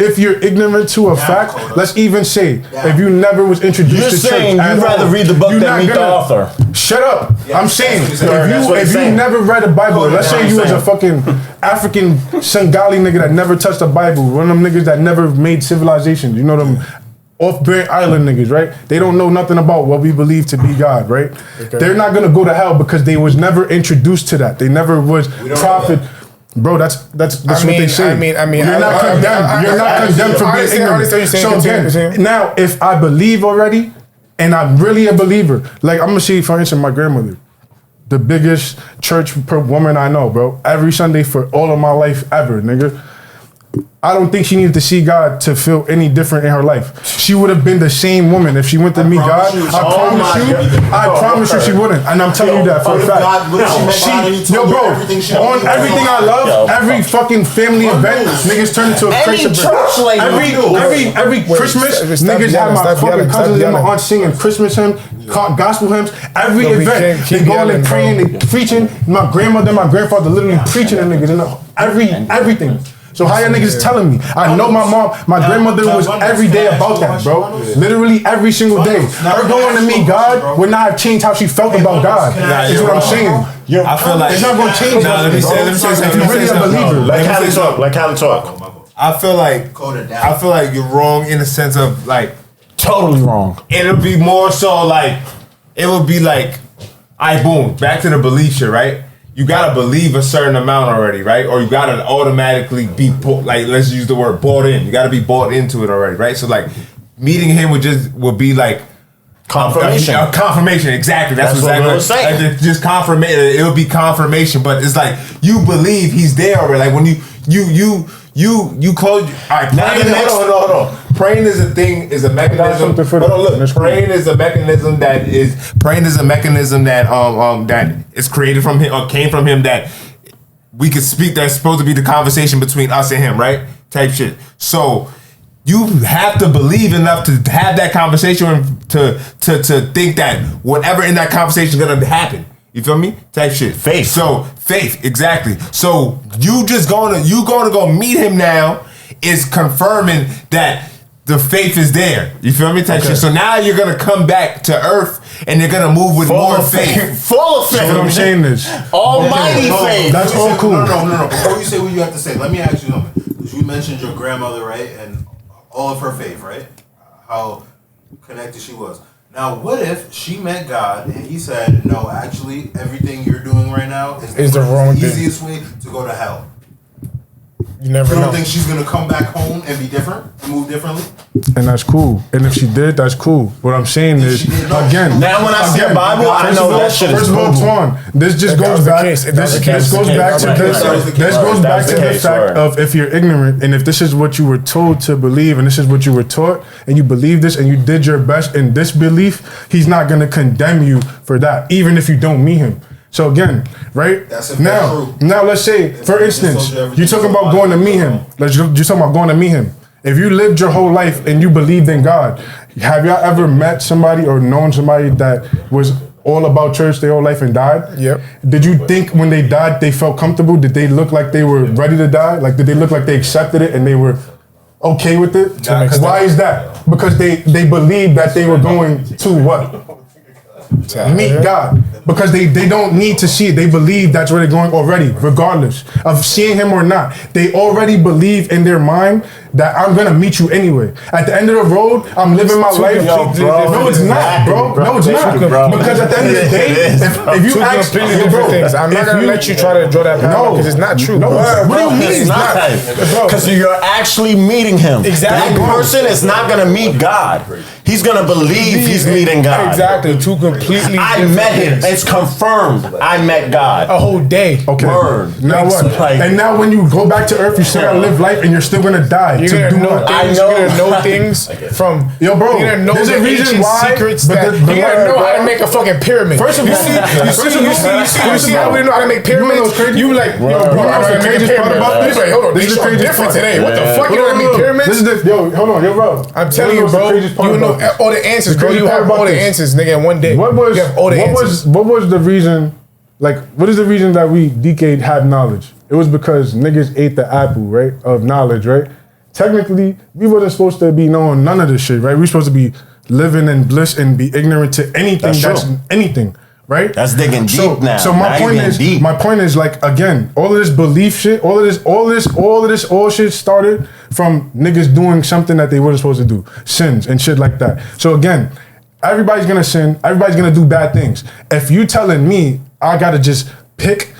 if you're ignorant to a fact, let's even say if you never was introduced You're to saying church, you'd rather read the book you're than not meet the gonna- author. Shut up! I'm saying if you saying. never read a Bible, let's say you was a fucking African Sengali nigga that never touched a Bible, one of them niggas that never made civilization. You know them. Off-Bear Island niggas, right? They don't know nothing about what we believe to be God, right? Okay. They're not gonna go to hell because they was never introduced to that. They never was prophet. Bro, that's what they say. I mean, you're not condemned. You're not condemned for being ignorant. So again, now if I believe already, and I'm really a believer, like I'm gonna see, for instance, my grandmother, the biggest church woman I know, bro. Every Sunday for all of my life ever, nigga. I don't think she needed to see God to feel any different in her life. She would have been the same woman if she went to meet God. I promise you she wouldn't. And I'm telling you that for a fact. Yo, bro, on everything I love, every fucking family event, niggas turn into a crazy church. Every Christmas, niggas have my fucking cousins and my aunt singing Christmas hymns, gospel hymns. Every event, they going and praying, they preaching. My grandmother and my grandfather literally preaching to niggas and everything. So how y'all niggas telling me? I know my mom, my grandmother was every day about that, bro. Literally every single day. Her going to meet God would not have changed how she felt about God. Is what I'm saying. I feel like it's not gonna change. Let me say something. If you really a believer, Let Cali talk. I feel like you're wrong in the sense of like Totally wrong. it'll be more so like it would be like, alright, boom, back to the belief shit, right? You gotta believe a certain amount already, right? Or you gotta automatically be like, let's use the word bought in. You gotta be bought into it already, right? So like meeting him would be like Confirmation. A confirmation, exactly. That's what exactly we were saying. like, just confirmation. It would be confirmation, but it's like you believe he's there already. Like when you close. All right, hold on. Praying is a thing, is a mechanism. Praying is a mechanism that is created from him or came from him that we could speak. That's supposed to be the conversation between us and him, right? Type shit. So you have to believe enough to have that conversation to think that whatever in that conversation is gonna happen. You feel me? Type shit. Faith. So faith, exactly. So you gonna go meet him now is confirming that the faith is there. You feel me? Type shit. So now you're gonna come back to earth and you're gonna move with more faith. Full of faith. what I'm saying is, Almighty faith. that's all cool. No. Before you say what you have to say, let me ask you something. Because you mentioned your grandmother, right? And all of her faith, right? How connected she was. Now, what if she met God and he said, no, actually, everything you're doing right now is the wrong thing. easiest way to go to hell? You never You don't know. think she's gonna come back home and be different, move differently? And that's cool. And if she did, that's cool. What I'm saying is, she did, no. again. Now when I see a Bible, I know that shit is First of all, cool. Twan, this just If that goes was the back. case, if that was the This case, goes back to this. This goes back to the fact of if you're ignorant and if this is what you were told to believe and this is what you were taught and you believe this and you did your best in this belief, he's not gonna condemn you for that, even if you don't meet him. So again, right That's if that's now, true. now let's say, for Jesus told instance, you everything you're talking about about going to it. meet him. You're talking about going to meet him. If you lived your whole life and you believed in God, have y'all ever met somebody or known somebody that was all about church their whole life and died? Yep. Did you think when they died they felt comfortable? Did they look like they were ready to die? Like did they look like they accepted it and they were okay with it? Why is that? Because they believed that they were going to what? Meet God. Because they don't need to see it. They believe that's where they're going already, regardless of seeing him or not. They already believe in their mind that I'm gonna meet you anyway. At the end of the road, I'm living my life. No, it's not, bro. No, it's not. Because at the end of the day, if you ask completely different things. I'm not gonna let you try to draw that parallel because it's not true. No, what do you mean It's not. Because you're actually meeting him. Exactly. That person is not gonna meet God. He's gonna believe he's meeting God. Exactly. Two completely I different met him. things. It's confirmed. I met God. A whole day. Okay. Word. Now what? Like- And now when you go back to earth, you still gotta live life and you're still gonna die. You're to gonna do know what? things. I know. You're gonna know things from. Yo, bro, You're gonna know there's a the reason ancient why, secrets. but That the you're gonna know word, how to bro. make a fucking pyramid. First of all, you see how we know how to make You know pyramids. what's crazy? You like, yo, bro, I know how to make a craziest part pyramid. about this? Like, hold on, This this is is the craziest different part. today. What the fuck? You know how to make pyramids? This is the yo. Hold on, yo, bro. I'm telling you, What's the bro. craziest part You know about this? all the answers, The bro. craziest You part have about all the this. answers, nigga. In one day, What was you have all the answers. what was the reason? Like, what is the reason that we decade had knowledge? It was because niggas ate the apple, right, of knowledge, right? Technically, we wasn't supposed to be knowing none of this shit, right? We supposed to be living in bliss and be ignorant to anything That's that's true. anything, right? That's digging deep now. So my Now point you're is, getting deep. like again, all of this belief shit, all shit started from niggas doing something that they weren't supposed to do, sins and shit like that. So again, everybody's gonna sin, everybody's gonna do bad things. If you telling me I gotta just pick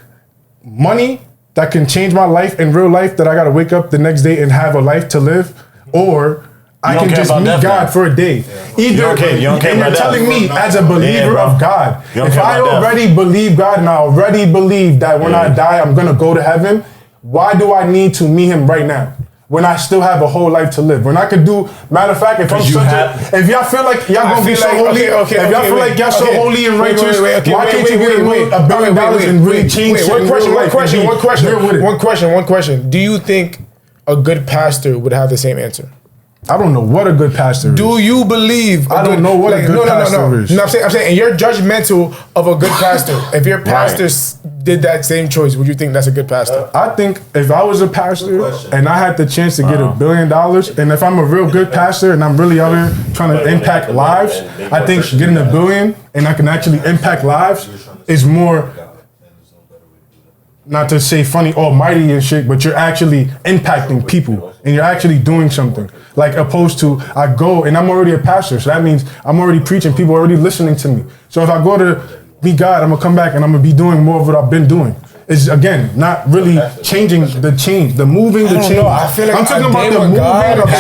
money that can change my life in real life, that I gotta wake up the next day and have a life to live, or I don't can care just about meet death God now. for a day. Either You don't care and about you're death. telling me as a believer bro. of God, You don't if care I about death. already believe God and I already believe that when I die I'm gonna go to heaven, why do I need to meet him right now? When I still have a whole life to live. When I could do, matter of fact, if I'm if y'all feel like y'all gonna be so holy, if y'all feel like y'all so holy and righteous, why can't you get $1 billion and really change shit in real life and be real with it? One question. Do you think a good pastor would have the same answer? I don't know what a good pastor is. Do you believe? I don't know what a good pastor is. No, I'm saying, and you're judgmental of a good pastor. If your pastor did that same choice, would you think that's a good pastor? I think if I was a pastor and I had the chance to get $1 billion, and if I'm a real good pastor and I'm really out here trying to impact lives, I think getting $1 billion and I can actually impact lives is more, not to say funny, almighty and shit, but you're actually impacting people and you're actually doing something. Like opposed to I go and I'm already a pastor, so that means I'm already preaching, people are already listening to me. So if I go to meet God, I'm gonna come back and I'm gonna be doing more of what I've been doing. It's again not really changing the change, the moving, the change. I feel like I'm talking about the God moving of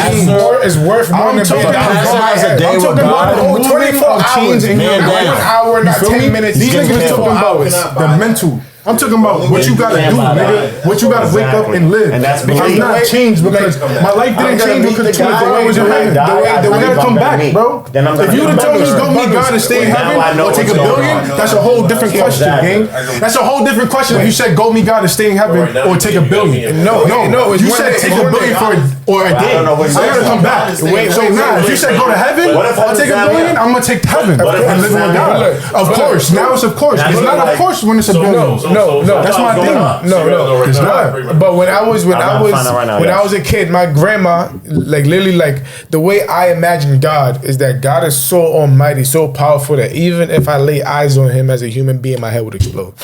change. is worth more than being I'm talking about the moving of change in your life. 1 hour, not 10 minutes. These niggas talking about the mental. I'm talking about what you gotta do, nigga. What you gotta wake up and live. And that's I'm belief. not changed because my life didn't change because 24 hours in heaven. I gotta come back, bro. If you would've told me go meet God and stay in heaven or take $1 billion, that's a whole different question, gang. That's a whole different question if you said go meet God and stay in heaven or take $1 billion. No. You said take $1 billion for a day. I gotta come back. So now, if you said go to heaven or take $1 billion, I'm gonna take heaven and live with God. Of course. Now it's of course. It's not of course when it's $1 billion. No, that's my thing. No, it's not. But when I was a kid, my grandma, like literally, like the way I imagine God is that God is so almighty, so powerful that even if I lay eyes on him as a human being, my head would explode.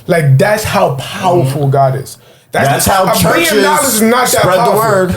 Like that's how powerful God is. That's how churches $1 billion is not that spread the powerful. word.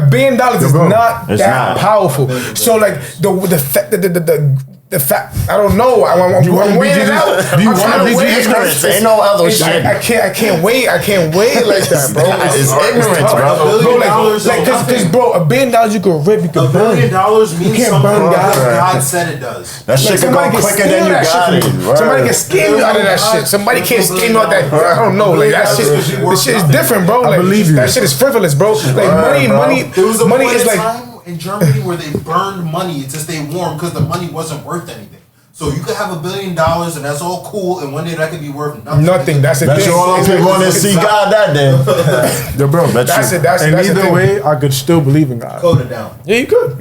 $1 billion is not that powerful. So like the the fact, I don't know. I'm weighing it out. Do you want to be Jesus Christ? Ain't no other shit. I can't wait it like that, bro. It's ignorance, bro. Because bro, $1 billion you can rip, you can $1 burn. billion means can't something burn that God. God said it does. That shit can go quicker than you got it. Somebody can scam you out of that shit. Somebody can't scam you out that. I don't know. Like that shit. This shit is different, bro. Like, I believe you. That shit is frivolous, bro. Like money There was a money point is in like. time in Germany where they burned money to stay warm because the money wasn't worth anything. So you could have $1 billion and that's all cool, and one day that could be worth nothing. Nothing. That's the Bet thing. you all them people want to see God that day. Yo, bro. That's it. And That's the either thing. way, I could still believe in God. Code it down. Yeah, you could.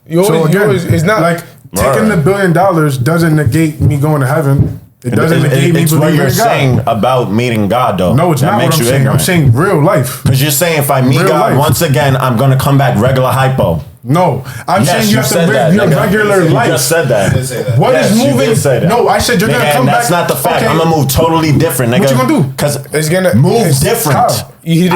You So always. again, It's not like taking the $1 billion doesn't negate me going to heaven. It doesn't negate me It's what believing you're in God. saying about meeting God, though. No, it's that not what makes I'm you saying. ignorant. I'm saying real life. Because you're saying if I meet Real God life. once again, I'm gonna come back regular hypo. No, I'm saying you have to live your regular life. You just said that. What Yes, is you moving? did say that. No, I said you're gonna Nigga, come and back. that's not the fact. Okay. I'm gonna move totally different, nigga. What you gonna do? Because It's gonna move it's different. how? You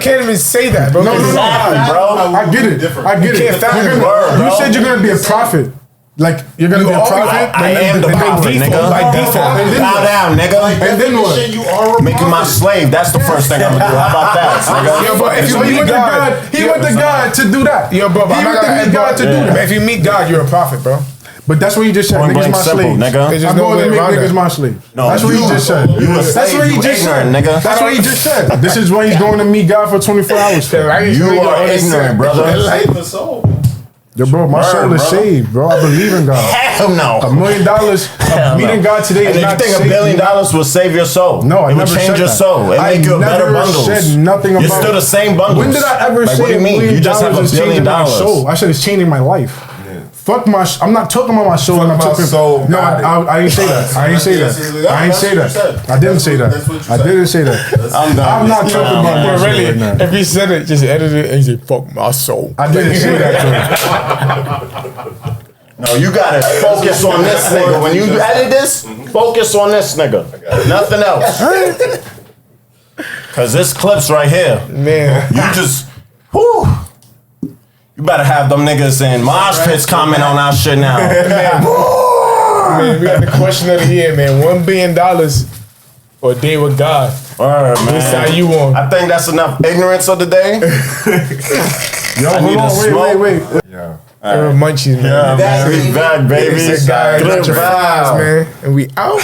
can't even say that, bro. No, Exactly, bro. I get it. I get You it. can't fathom You're it. gonna- Bro. You said you're gonna be a prophet. Like you're gonna be a prophet. I am the prophet, nigga. By default. And then Bow what? down, nigga. And then what? You are a Make you my prophet. slave. That's the first thing I'm gonna do. How about that, nigga? Yo, but if you So he meet went to God, God. He went to God to do that. Yo, bro, He I'm went not to gonna meet God to do Man, that. if you meet God, you're a prophet, bro. But that's what he just said. Point Niggas blank my simple, slaves. nigga. There's just I'm no going way to make around niggas that. my slave. No, that's what he you- just said. you a That's slave, what he you just said. ignorant, nigga. That's what he just said. This is why he's going to meet God for 24 hours. You are ignorant, brother. Save the soul. Yo, bro, my soul is brother. saved, bro. I believe in God. Hell no. $1 million of meeting God today And is if you not think $1 saving billion me. will save your soul, No, I it never would change said your that. soul. It I make you a better never bundles. said nothing You're about- still the same bundles. When did I ever Like, say what do you $1 mean? million You just have $1 is billion. changing my soul? I said it's changing my life. Fuck my. I'm not talking about my soul. Fuck I'm my talking. soul, No, got it. I didn't say that. I didn't say that. I didn't say that. I didn't say that. That's what you I said. didn't say that. I'm done. I'm not talking about my soul right now. If he said it, just edit it and say, fuck my soul. I didn't say that. No, you gotta focus on this nigga. When you edit this, focus on this nigga. Nothing else. Cause this clip's right here. Man. You just, whew. You better have them niggas in mosh pits comment on our shit now. Man, we got the question of the year, man. $1 billion or a day with God. Alright, man. Which side you on? I think that's enough ignorance of the day. Yo, I need hold to on, wait. Yeah. Urban Munchies, man. Yeah, man. We back, baby. It's a guy, Good got your vibe. man. And we out.